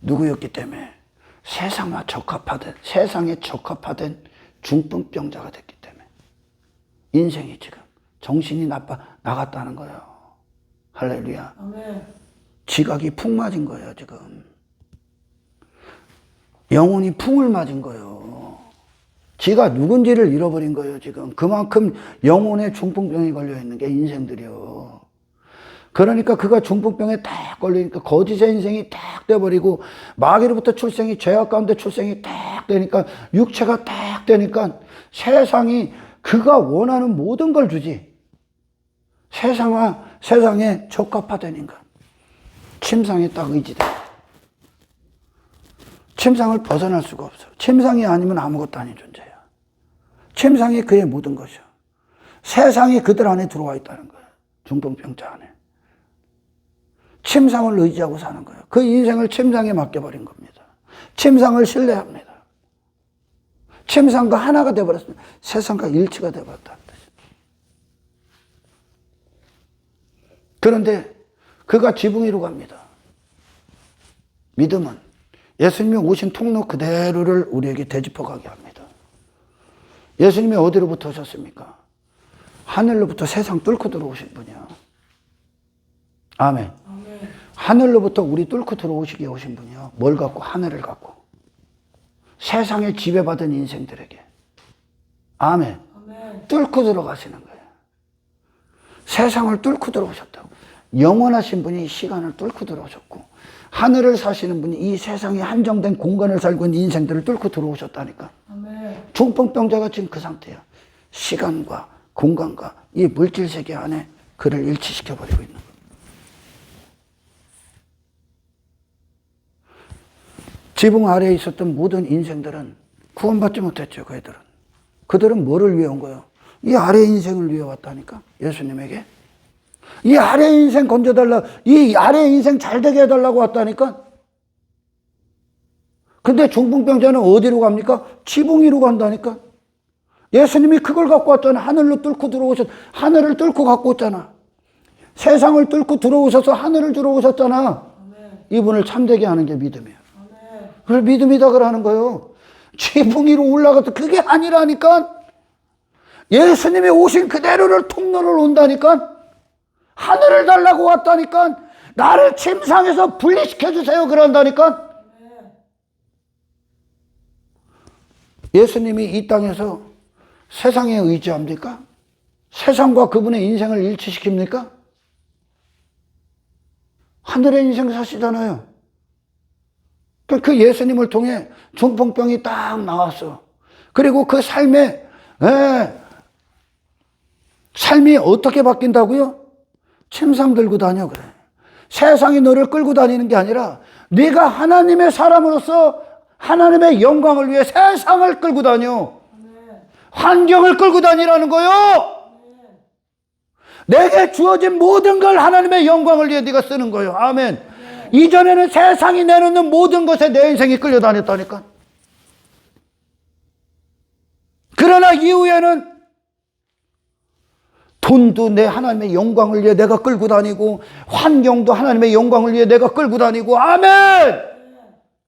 누구였기 때문에? 세상에 적합화된 중풍병자가 됐기 때문에 인생이 지금 정신이 나갔다는 거예요. 할렐루야. 아멘. 지각이 풍 맞은 거예요, 지금. 영혼이 풍을 맞은 거예요. 지가 누군지를 잃어버린 거예요, 지금. 그만큼 영혼에 중풍병이 걸려있는 게 인생들이요. 그러니까 그가 중풍병에 딱 걸리니까 거짓의 인생이 딱 돼버리고, 마귀로부터 출생이, 죄악 가운데 출생이 딱 되니까, 육체가 딱 되니까 세상이 그가 원하는 모든 걸 주지. 세상에 적합화된 인간. 침상에 딱 의지돼. 침상을 벗어날 수가 없어. 침상이 아니면 아무것도 아닌 존재야. 침상이 그의 모든 것이야. 세상이 그들 안에 들어와 있다는 거야. 중풍병자 안에. 침상을 의지하고 사는 거예요. 그 인생을 침상에 맡겨버린 겁니다. 침상을 신뢰합니다. 침상과 하나가 되어버렸습니다. 세상과 일치가 되어버렸다는 뜻이에요. 그런데 그가 지붕 위로 갑니다. 믿음은 예수님이 오신 통로 그대로를 우리에게 되짚어가게 합니다. 예수님이 어디로부터 오셨습니까? 하늘로부터 세상 뚫고 들어오신 분이야. 아멘. 아멘. 하늘로부터 우리 뚫고 들어오시게 오신 분이요. 뭘 갖고? 하늘을 갖고. 세상에 지배받은 인생들에게. 아멘. 아멘. 뚫고 들어가시는 거예요. 세상을 뚫고 들어오셨다고. 영원하신 분이 시간을 뚫고 들어오셨고, 하늘을 사시는 분이 이 세상에 한정된 공간을 살고 있는 인생들을 뚫고 들어오셨다니까. 아멘. 중풍병자가 지금 그 상태야. 시간과 공간과 이 물질 세계 안에 그를 일치시켜버리고 있는 거야. 지붕 아래에 있었던 모든 인생들은 구원받지 못했죠. 그들은 뭐를 위해 온 거예요? 이 아래 인생을 위해 왔다니까. 예수님에게 이 아래 인생 건져달라, 이 아래 인생 잘되게 해달라고 왔다니까. 근데 중풍병자는 어디로 갑니까? 지붕 위로 간다니까. 예수님이 그걸 갖고 왔잖아. 하늘로 뚫고 들어오셨, 하늘을 뚫고 갖고 왔잖아. 세상을 뚫고 들어오셔서 하늘을 들어오셨잖아. 아멘. 이분을 참되게 하는 게 믿음이에요. 아멘. 그래서 믿음이다 그러는 거예요. 지붕 위로 올라가서 그게 아니라니까. 예수님이 오신 그대로를 통로를 온다니까. 하늘을 달라고 왔다니까. 나를 침상에서 분리시켜 주세요 그런다니까. 예수님이 이 땅에서 세상에 의지합니까? 세상과 그분의 인생을 일치시킵니까? 하늘의 인생 사시잖아요. 그 예수님을 통해 중풍병이 딱 나왔어. 그리고 그 삶이 어떻게 바뀐다고요? 침상 들고 다녀 그래. 세상이 너를 끌고 다니는 게 아니라 네가 하나님의 사람으로서 하나님의 영광을 위해 세상을 끌고 다녀. 환경을 끌고 다니라는 거요. 내게 주어진 모든 걸 하나님의 영광을 위해 네가 쓰는 거예요. 아멘. 이전에는 세상이 내놓는 모든 것에 내 인생이 끌려다녔다니까. 그러나 이후에는 돈도 내 하나님의 영광을 위해 내가 끌고 다니고, 환경도 하나님의 영광을 위해 내가 끌고 다니고. 아멘.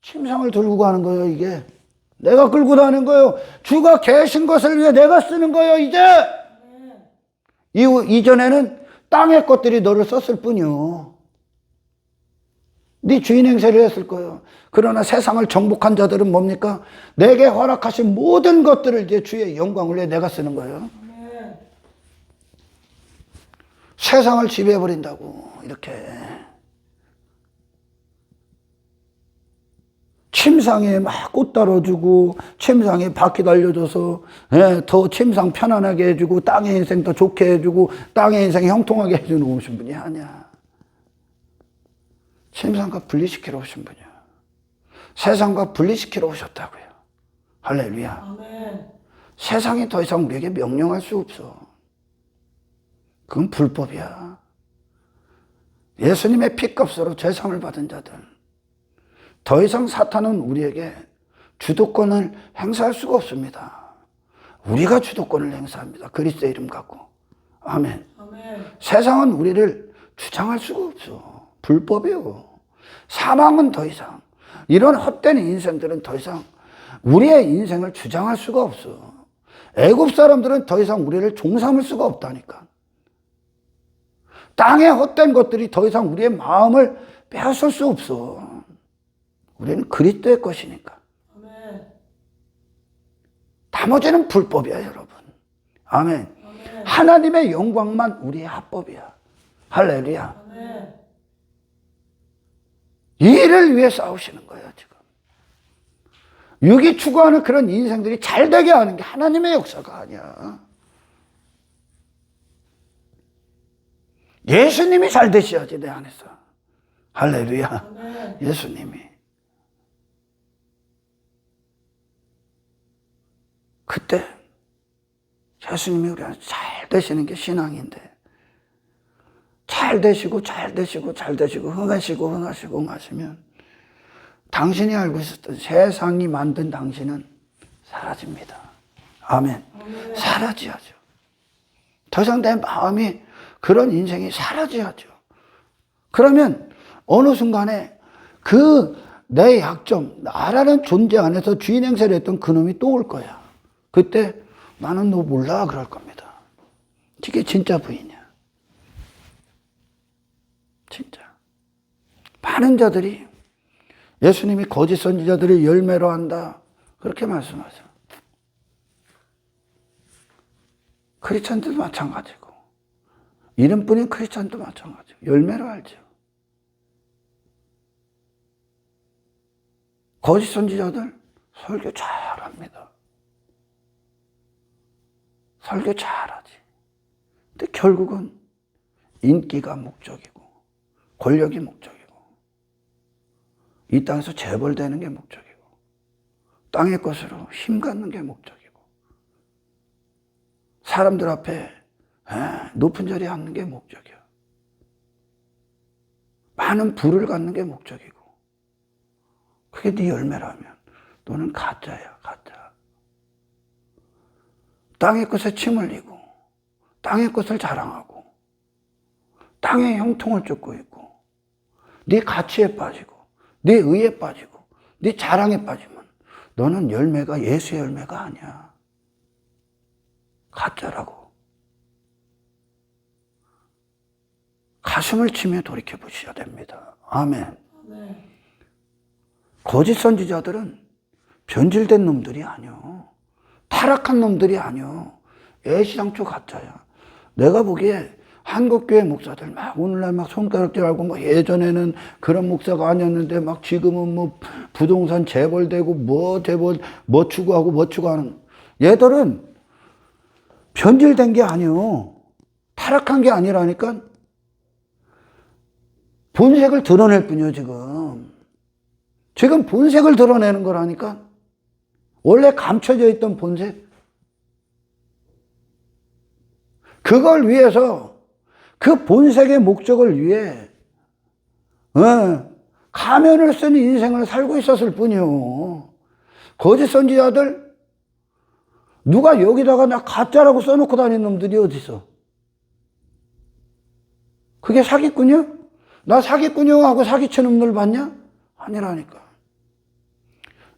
침상을 들고 가는 거예요. 이게 내가 끌고 다니는 거예요. 주가 계신 것을 위해 내가 쓰는 거예요. 이전에는 땅의 것들이 너를 썼을 뿐이요. 네 주인 행세를 했을 거예요. 그러나 세상을 정복한 자들은 뭡니까? 내게 허락하신 모든 것들을 이제 주의 영광을 위해 내가 쓰는 거예요. 세상을 지배해버린다고. 이렇게 침상에 막 꽃 달아주고, 침상에 바퀴 달려줘서 더 침상 편안하게 해주고, 땅의 인생 더 좋게 해주고, 땅의 인생 형통하게 해주는 오신 분이 아니야. 침상과 분리시키러 오신 분이야. 세상과 분리시키러 오셨다고요. 할렐루야. 아멘. 세상이 더 이상 우리에게 명령할 수 없어. 그건 불법이야. 예수님의 피값으로 죄상을 받은 자들, 더 이상 사탄은 우리에게 주도권을 행사할 수가 없습니다. 우리가 주도권을 행사합니다. 그리스도의 이름 갖고. 아멘. 아멘. 세상은 우리를 주장할 수가 없어. 불법이요. 사망은 더 이상, 이런 헛된 인생들은 더 이상 우리의 인생을 주장할 수가 없어. 애굽 사람들은 더 이상 우리를 종삼을 수가 없다니까. 땅의 헛된 것들이 더 이상 우리의 마음을 빼앗을 수 없어. 우리는 그리스도의 것이니까. 아멘. 나머지는 불법이야, 여러분. 아멘. 아멘. 하나님의 영광만 우리의 합법이야. 할렐루야. 아멘. 이 일을 위해 싸우시는 거예요, 지금. 육이 추구하는 그런 인생들이 잘되게 하는 게 하나님의 역사가 아니야. 예수님이 잘 되셔야지, 내 안에서. 할렐루야. 아멘. 예수님이. 그때 예수님이 우리가 잘 되시는 게 신앙인데, 잘 되시고 흥하시면 당신이 알고 있었던 세상이 만든 당신은 사라집니다. 아멘. 사라져야죠. 더 이상 내 마음이 그런 인생이 사라져야죠. 그러면 어느 순간에 그 내 약점, 나라는 존재 안에서 주인 행세를 했던 그놈이 또 올 거야. 그때 나는 너 몰라 그럴 겁니다. 이게 진짜 부인이야. 진짜. 많은 자들이 예수님이 거짓 선지자들을 열매로 한다. 그렇게 말씀하세요. 크리스찬들도 마찬가지고 이름뿐인 크리스찬도 마찬가지고 열매로 알죠. 거짓 선지자들 설교 잘합니다. 설교 잘하지. 근데 결국은 인기가 목적이고 권력이 목적이고 이 땅에서 재벌되는 게 목적이고 땅의 것으로 힘 갖는 게 목적이고 사람들 앞에 높은 자리에 앉는 게 목적이야. 많은 부를 갖는 게 목적이고 그게 네 열매라면 너는 가짜야, 가짜. 땅의 것에 침 흘리고 땅의 것을 자랑하고 땅의 형통을 쫓고 있고 네 가치에 빠지고 네 의에 빠지고 네 자랑에 빠지면 너는 열매가 예수의 열매가 아니야. 가짜라고. 가슴을 치며 돌이켜 보셔야 됩니다. 아멘. 네. 거짓 선지자들은 변질된 놈들이 아니요. 타락한 놈들이 아니요. 애시당초 가짜야. 내가 보기에 한국교회 목사들 막 오늘날 막 손가락질하고 뭐 예전에는 그런 목사가 아니었는데 막 지금은 뭐 부동산 재벌되고 뭐 재벌 뭐 추구하고 뭐 추구하는 얘들은 변질된 게 아니요. 타락한 게 아니라니까 본색을 드러낼 뿐이요, 지금. 지금 본색을 드러내는 거라니까. 원래 감춰져 있던 본색. 그걸 위해서 그 본색의 목적을 위해 가면을 쓴 인생을 살고 있었을 뿐이요. 거짓 선지자들 누가 여기다가 나 가짜라고 써놓고 다니는 놈들이 어딨어? 그게 사기꾼이야? 나 사기꾼이요 하고 사기치는 놈들 봤냐? 아니라니까.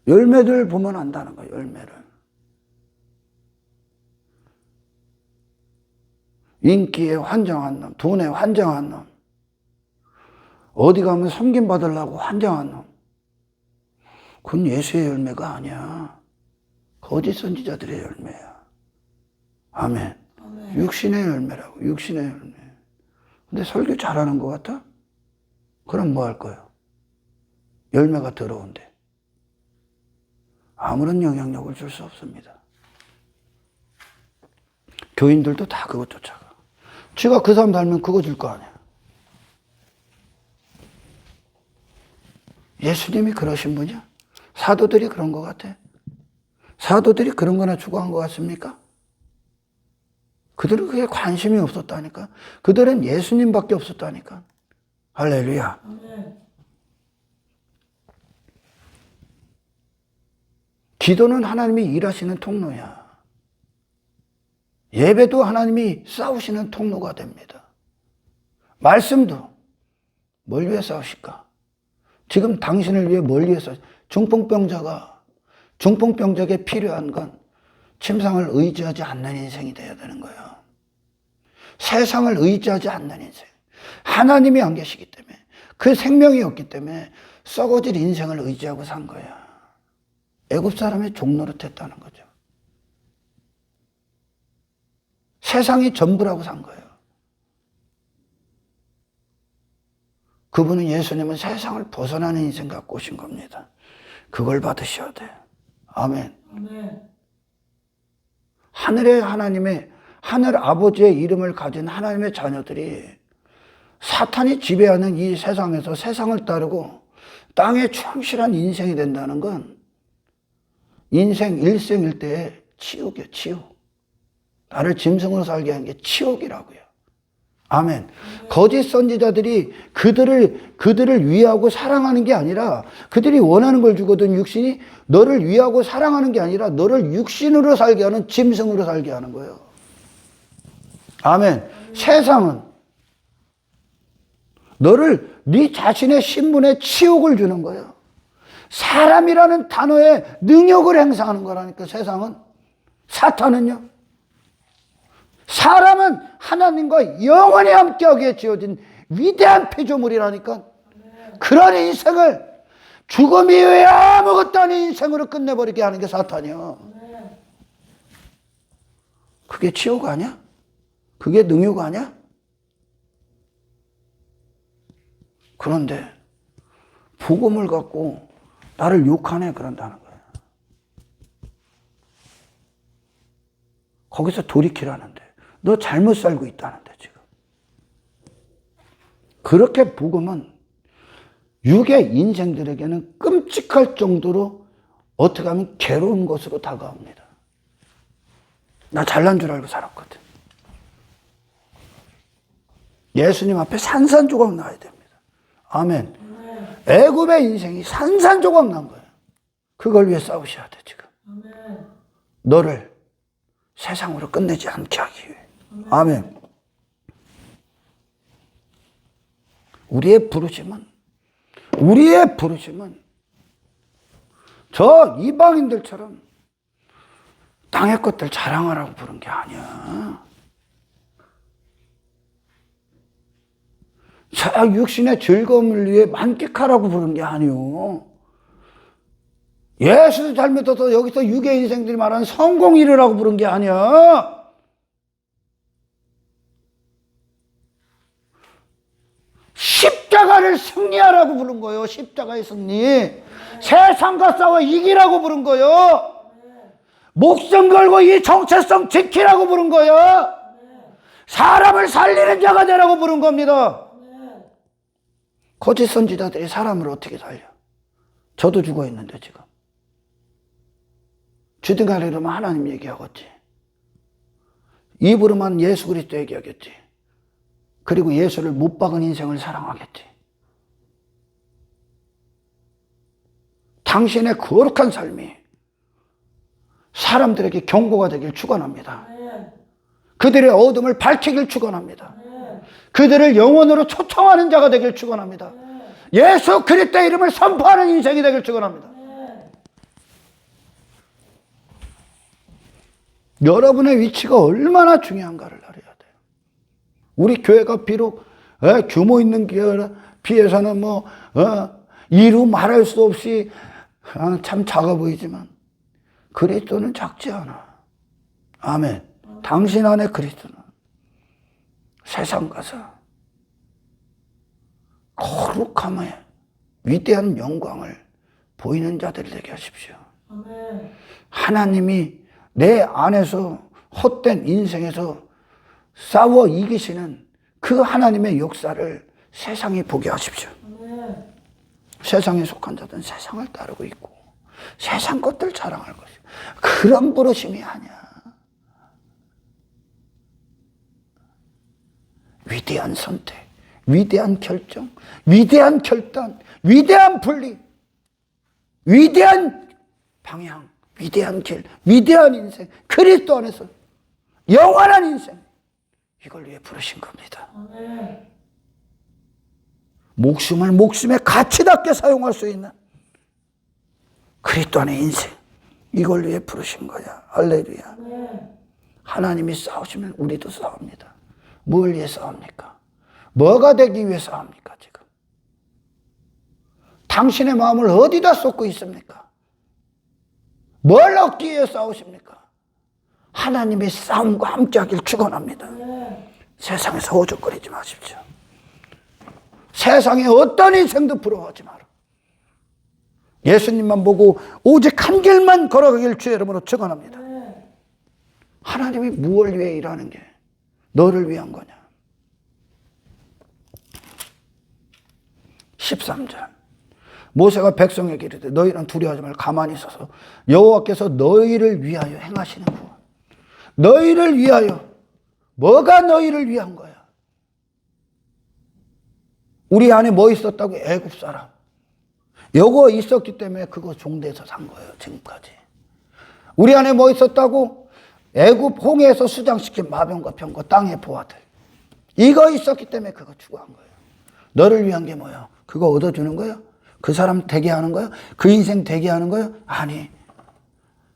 열매들 보면 안다는 거야, 열매를. 인기에 환장한 놈, 돈에 환장한 놈, 어디 가면 섬김 받으려고 환장한 놈. 그건 예수의 열매가 아니야. 거짓 선지자들의 열매야. 아멘. 아멘. 육신의 열매라고, 육신의 열매. 근데 설교 잘하는 것 같아? 그럼 뭐 할 거예요? 열매가 더러운데. 아무런 영향력을 줄 수 없습니다. 교인들도 다 그거 쫓아가. 지가 그 사람 닮으면 그거 줄 거 아니야. 예수님이 그러신 분이야? 사도들이 그런 것 같아? 사도들이 그런 거나 추구한 것 같습니까? 그들은 그게 관심이 없었다니까. 그들은 예수님밖에 없었다니까. 할렐루야. 기도는 하나님이 일하시는 통로야. 예배도 하나님이 싸우시는 통로가 됩니다. 말씀도 뭘 위해 싸우실까? 지금 당신을 위해 뭘 위해서 중풍병자에게 필요한 건 침상을 의지하지 않는 인생이 되어야 되는 거예요. 세상을 의지하지 않는 인생. 하나님이 안 계시기 때문에 그 생명이 없기 때문에 썩어질 인생을 의지하고 산 거야. 애굽 사람의 종노릇했다는 거죠. 세상이 전부라고 산 거예요. 그분은 예수님은 세상을 벗어나는 인생 갖고 오신 겁니다. 그걸 받으셔야 돼. 아멘. 아멘. 하늘의 하나님의 하늘 아버지의 이름을 가진 하나님의 자녀들이 사탄이 지배하는 이 세상에서 세상을 따르고 땅에 충실한 인생이 된다는 건 인생 일생일대의 치욕이에요, 치욕. 나를 짐승으로 살게 한 게 치욕이라고요. 아멘. 거짓 선지자들이 그들을 위하고 사랑하는 게 아니라 그들이 원하는 걸 주거든. 육신이 너를 위하고 사랑하는 게 아니라 너를 육신으로 살게 하는, 짐승으로 살게 하는 거예요. 아멘. 세상은 너를 네 자신의 신분에 치욕을 주는 거예요. 사람이라는 단어에 능욕을 행사하는 거라니까. 세상은, 사탄은요, 사람은 하나님과 영원히 함께하기에 지어진 위대한 피조물이라니까. 그런 인생을 죽음 이후에 아무것도 아닌 인생으로 끝내버리게 하는 게 사탄이야. 그게 치욕 아니야? 그게 능욕 아니야? 그런데 복음을 갖고 나를 욕하네 그런다는 거야. 거기서 돌이키라는데. 너 잘못 살고 있다는데 지금. 그렇게 복음은 육의 인생들에게는 끔찍할 정도로 어떻게 하면 괴로운 것으로 다가옵니다. 나 잘난 줄 알고 살았거든. 예수님 앞에 산산조각 나야 됩니다. 아멘. 애굽의 인생이 산산조각 난 거예요. 그걸 위해 싸우셔야 돼 지금. 너를 세상으로 끝내지 않게 하기 위해. 아멘. 우리의 부르심은 저 이방인들처럼 땅의 것들 자랑하라고 부른 게 아니야. 저 육신의 즐거움을 위해 만끽하라고 부른 게 아니요. 예수 잘 믿어서 여기서 육의 인생들이 말하는 성공 이루라고 부른 게 아니야. 십자가를 승리하라고 부른 거예요. 십자가의 승리. 세상과 싸워 이기라고 부른 거예요. 목숨 걸고 이 정체성 지키라고 부른 거예요. 사람을 살리는 자가 되라고 부른 겁니다. 거짓 선지자들이 사람을 어떻게 살려? 저도 죽어 있는데 지금. 주든가리 그러면 하나님 얘기하겠지. 입으로만 예수 그리스도 얘기하겠지. 그리고 예수를 못 박은 인생을 사랑하겠지. 당신의 거룩한 삶이 사람들에게 경고가 되길 축원합니다. 그들의 어둠을 밝히길 축원합니다. 그들을 영원으로 초청하는 자가 되길 축원합니다. 예수 그리스도의 이름을 선포하는 인생이 되길 축원합니다. 여러분의 위치가 얼마나 중요한가를 알아야 돼요. 우리 교회가 비록 규모 있는 교회에 비해서는 이루 말할 수 없이 참 작아 보이지만 그리스도는 작지 않아. 아멘. 당신 안에 그리스도는 세상 가서 거룩함의 위대한 영광을 보이는 자들이 되게 하십시오. 아멘. 하나님이 내 안에서 헛된 인생에서 싸워 이기시는 그 하나님의 역사를 세상에 보게 하십시오. 아멘. 세상에 속한 자들은 세상을 따르고 있고 세상 것들 자랑할 것이고 그런 부르심이 아니야. 위대한 선택, 위대한 결정, 위대한 결단, 위대한 분리, 위대한 방향, 위대한 길, 위대한 인생, 그리스도 안에서 영원한 인생, 이걸 위해 부르신 겁니다. 목숨을 목숨의 가치답게 사용할 수 있는 그리스도 안의 인생, 이걸 위해 부르신 거야. 할렐루야. 하나님이 싸우시면 우리도 싸웁니다. 뭘 위해 싸웁니까? 뭐가 되기 위해 싸웁니까 지금? 당신의 마음을 어디다 쏟고 있습니까? 뭘 얻기 위해 싸우십니까? 하나님의 싸움과 함께하길 축원합니다. 세상에서 오죽거리지 마십시오. 세상에 어떤 인생도 부러워하지 마라. 예수님만 보고 오직 한 길만 걸어가길 주의 이름으로 축원합니다. 하나님이 무엇을 위해 일하는 게 너를 위한 거냐? 13절 모세가 백성에게 이르되 너희는 두려워하지 말고 가만히 있어서 여호와께서 너희를 위하여 행하시는 구원. 너희를 위하여. 뭐가 너희를 위한 거야? 우리 안에 뭐 있었다고? 애굽 사람. 요거 있었기 때문에 그거 종대에서 산 거예요, 지금까지. 우리 안에 뭐 있었다고? 애굽 홍해에서 수장시킨 마병과 병거, 땅의 보화들. 이거 있었기 때문에 그거 추구한 거예요. 너를 위한 게 뭐야? 그거 얻어주는 거야? 그 사람 되게 하는 거야? 그 인생 되게 하는 거야? 아니,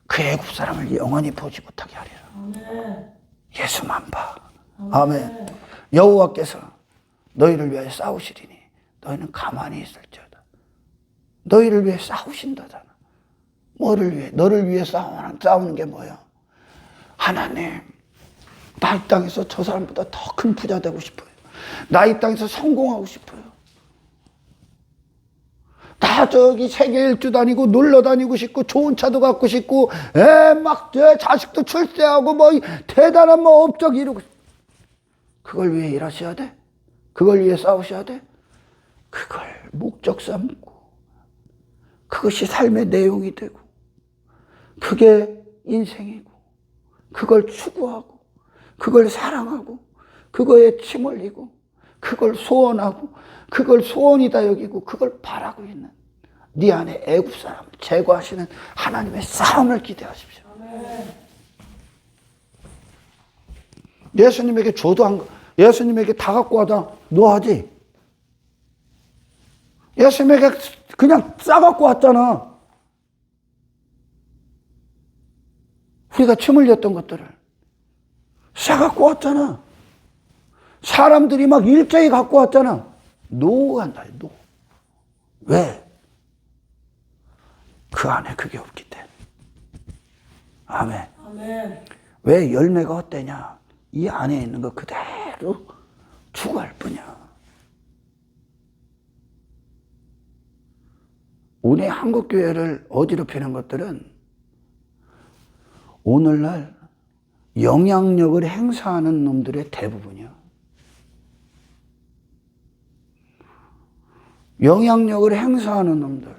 그 애굽 사람을 영원히 보지 못하게 하리라. 아멘. 예수만 봐. 아멘. 여호와께서 너희를 위하여 싸우시리니 너희는 가만히 있을지어다. 너희를 위해 싸우신다잖아. 뭐를 위해? 너를 위해 싸우는 게 뭐야? 하나님, 나 이 땅에서 저 사람보다 더 큰 부자 되고 싶어요. 나 이 땅에서 성공하고 싶어요. 다 저기 세계 일주 다니고 놀러 다니고 싶고 좋은 차도 갖고 싶고 막 자식도 출세하고 뭐 대단한 뭐 업적 이루고 그걸 위해 일하셔야 돼? 그걸 위해 싸우셔야 돼? 그걸 목적 삼고 그것이 삶의 내용이 되고 그게 인생이고 그걸 추구하고 그걸 사랑하고 그거에 침 흘리고 그걸 소원하고 그걸 소원이다 여기고 그걸 바라고 있는 네 안에 애굽 사람 제거하시는 하나님의 싸움을 기대하십시오. 예수님에게 줘도 예수님에게 다 갖고 와다 너 하지? 예수님에게 그냥 싸갖고 왔잖아. 우리가 침 흘렸던 것들을 싸갖고 왔잖아. 사람들이 막 일제히 갖고 왔잖아. 노간다, 노. 왜? 그 안에 그게 없기 때문에. 아멘. 아멘. 왜 열매가 어때냐? 이 안에 있는 거 그대로 추구할 뿐이야. 우리 한국교회를 어지럽히는 것들은 오늘날 영향력을 행사하는 놈들의 대부분이야. 영향력을 행사하는 놈들,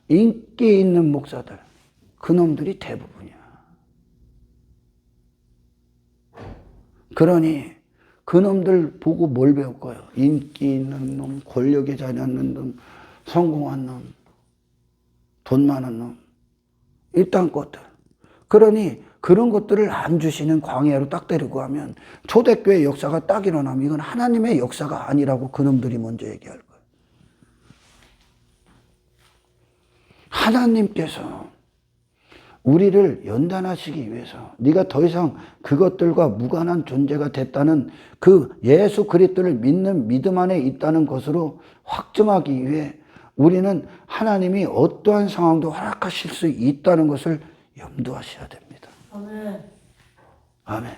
인기 있는 목사들, 그 놈들이 대부분이야. 그러니 그 놈들 보고 뭘 배울 거예요? 인기 있는 놈, 권력에 자리하는 놈, 성공한 놈, 돈 많은 놈, 일단 것들. 그러니 그런 것들을 안 주시는 광야로 딱 데리고 가면 초대교회 역사가 딱 일어나면 이건 하나님의 역사가 아니라고 그 놈들이 먼저 얘기할 거예요. 하나님께서 우리를 연단하시기 위해서 네가 더 이상 그것들과 무관한 존재가 됐다는 그 예수 그리스도를 믿는 믿음 안에 있다는 것으로 확증하기 위해 우리는 하나님이 어떠한 상황도 허락하실 수 있다는 것을 염두하셔야 됩니다. 아멘. 아멘.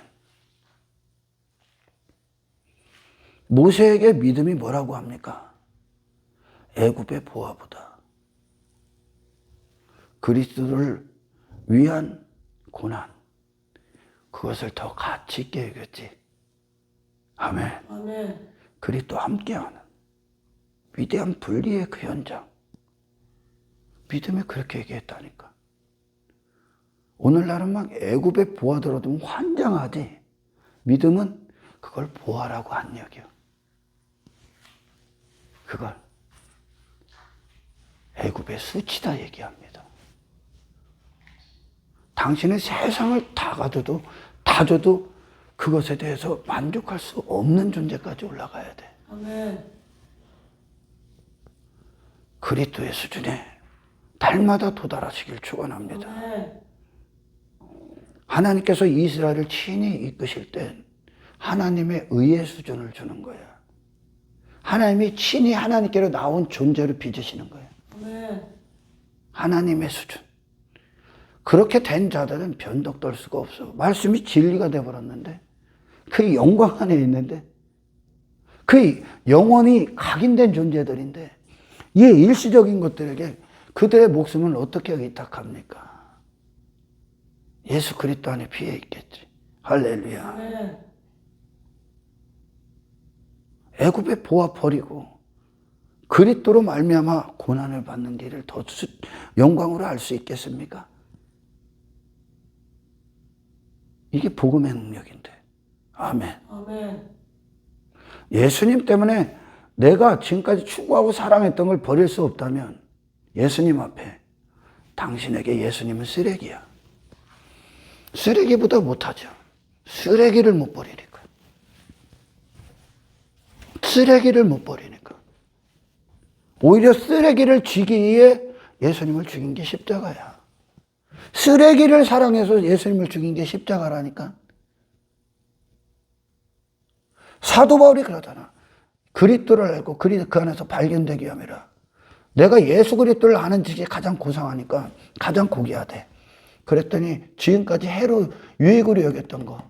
모세에게 믿음이 뭐라고 합니까? 애굽의 보화보다 그리스도를 위한 고난, 그것을 더 가치 있게 여겼지. 아멘. 아멘. 그리스도와 함께하는 위대한 분리의 그 현장. 믿음이 그렇게 얘기했다니까. 오늘날은 막 애굽의 보화 들어도 환장하지. 믿음은 그걸 보화라고 안 여겨. 그걸 애굽의 수치다 얘기합니다. 당신은 세상을 다 가져도 다 줘도 그것에 대해서 만족할 수 없는 존재까지 올라가야 돼. 아멘. 그리스도의 수준에 달마다 도달하시길 축원합니다. 아멘. 하나님께서 이스라엘을 친히 이끄실 땐 하나님의 의의 수준을 주는 거야. 하나님이 친히 하나님께로 나온 존재로 빚으시는 거예요. 아멘. 하나님의 수준. 그렇게 된 자들은 변덕 떨 수가 없어. 말씀이 진리가 되어버렸는데 그 영광 안에 있는데 그 영원히 각인된 존재들인데 이 일시적인 것들에게 그들의 목숨을 어떻게 의탁합니까? 예수 그리스도 안에 피해 있겠지. 할렐루야. 네. 애굽의 보화 버리고 그리스도로 말미암아 고난을 받는 길을 더 영광으로 알 수 있겠습니까? 이게 복음의 능력인데. 아멘. 아멘. 예수님 때문에 내가 지금까지 추구하고 사랑했던 걸 버릴 수 없다면 예수님 앞에 당신에게 예수님은 쓰레기야. 쓰레기보다 못하죠. 쓰레기를 못 버리니까. 쓰레기를 못 버리니까. 오히려 쓰레기를 쥐기 위해 예수님을 죽인 게 십자가야. 쓰레기를 사랑해서 예수님을 죽인 게 십자가라니까. 사도 바울이 그러잖아. 그리스도를 알고 그 안에서 발견되기 위함이라. 내가 예수 그리스도를 아는 짓이 가장 고상하니까 가장 고귀하대. 그랬더니 지금까지 해로 유익으로 여겼던 거,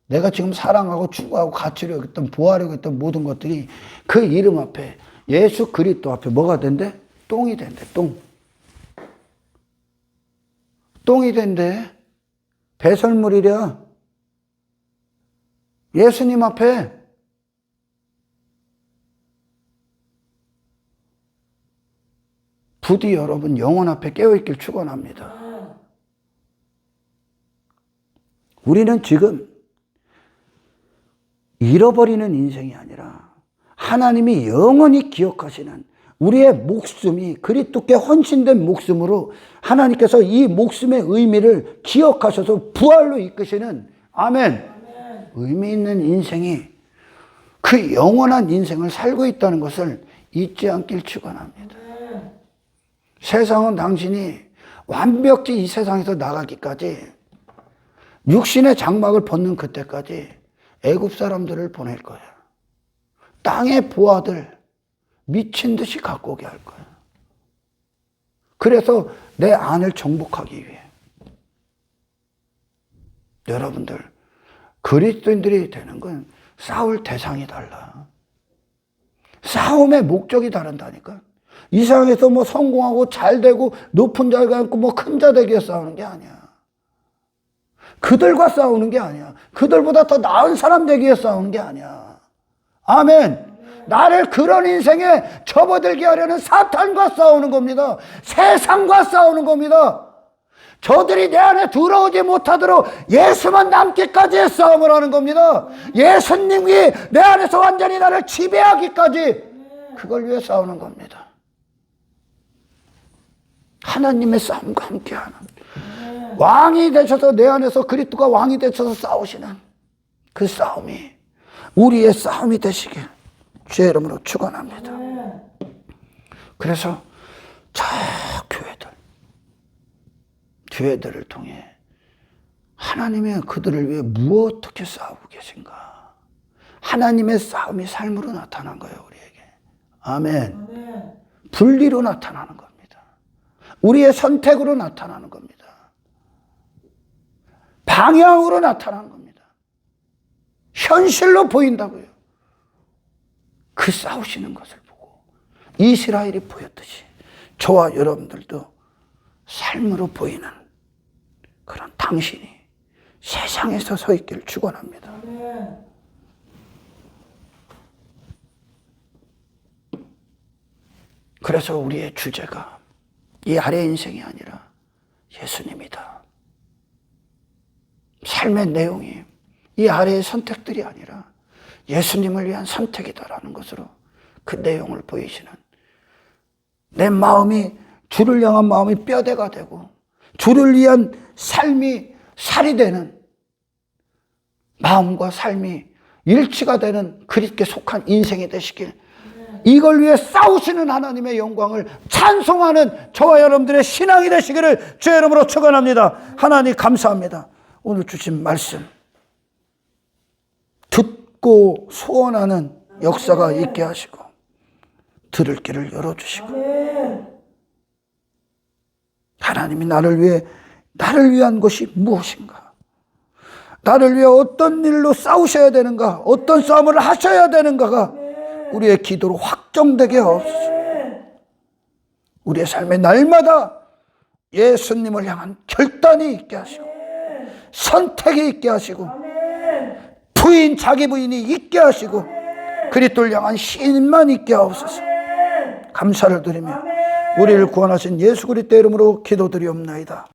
내가 지금 사랑하고 추구하고 가치로 여겼던 부하려고 했던 모든 것들이 그 이름 앞에, 예수 그리스도 앞에 뭐가 된대? 똥이 된대. 똥이 된대. 배설물이랴. 예수님 앞에. 부디 여러분 영혼 앞에 깨어있길 축원합니다. 우리는 지금 잃어버리는 인생이 아니라 하나님이 영원히 기억하시는 우리의 목숨이 그리스도께 헌신된 목숨으로 하나님께서 이 목숨의 의미를 기억하셔서 부활로 이끄시는, 아멘, 의미 있는 인생이, 그 영원한 인생을 살고 있다는 것을 잊지 않길 축원합니다. 세상은 당신이 완벽히 이 세상에서 나가기까지, 육신의 장막을 벗는 그때까지 애굽 사람들을 보낼 거야. 땅의 부하들 미친 듯이 갖고 오게 할 거야. 그래서 내 안을 정복하기 위해. 여러분들, 그리스도인들이 되는 건 싸울 대상이 달라. 싸움의 목적이 다른다니까. 이 세상에서 뭐 성공하고 잘 되고 높은 자를 갖고 뭐 큰 자 되기 위해 싸우는 게 아니야. 그들과 싸우는 게 아니야. 그들보다 더 나은 사람 되기 위해 싸우는 게 아니야. 아멘. 나를 그런 인생에 접어들게 하려는 사탄과 싸우는 겁니다. 세상과 싸우는 겁니다. 저들이 내 안에 들어오지 못하도록 예수만 남기까지의 싸움을 하는 겁니다. 예수님이 내 안에서 완전히 나를 지배하기까지, 그걸 위해 싸우는 겁니다. 하나님의 싸움과 함께하는, 왕이 되셔서 내 안에서 그리스도가 왕이 되셔서 싸우시는 그 싸움이 우리의 싸움이 되시길 주의 이름으로 축원합니다. 그래서 저 교회들을 통해 하나님의 그들을 위해 어떻게 싸우고 계신가, 하나님의 싸움이 삶으로 나타난 거예요, 우리에게. 아멘. 분리로 나타나는 겁니다. 우리의 선택으로 나타나는 겁니다. 방향으로 나타나는 겁니다. 현실로 보인다고요. 그 싸우시는 것을 보고 이스라엘이 보였듯이 저와 여러분들도 삶으로 보이는 그런 당신이 세상에서 서 있기를 축원합니다. 그래서 우리의 주제가 이 아래 인생이 아니라 예수님이다. 삶의 내용이 이 아래의 선택들이 아니라 예수님을 위한 선택이다라는 것으로 그 내용을 보이시는, 내 마음이 주를 향한 마음이 뼈대가 되고 주를 위한 삶이 살이 되는, 마음과 삶이 일치가 되는 그리스도께 속한 인생이 되시길, 이걸 위해 싸우시는 하나님의 영광을 찬송하는 저와 여러분들의 신앙이 되시기를 주의 이름으로 축원합니다. 하나님 감사합니다. 오늘 주신 말씀 듣고 소원하는 역사가 있게 하시고 들을 길을 열어주시고, 하나님이 나를 위한 것이 무엇인가, 나를 위해 어떤 일로 싸우셔야 되는가, 어떤 싸움을 하셔야 되는가가 우리의 기도로 확정되게 하옵소서. 우리의 삶의 날마다 예수님을 향한 결단이 있게 하시고 선택이 있게 하시고 자기 부인이 있게 하시고 그리스도를 향한 신만 있게 하옵소서. 감사를 드리며 우리를 구원하신 예수 그리스도의 이름으로 기도드리옵나이다.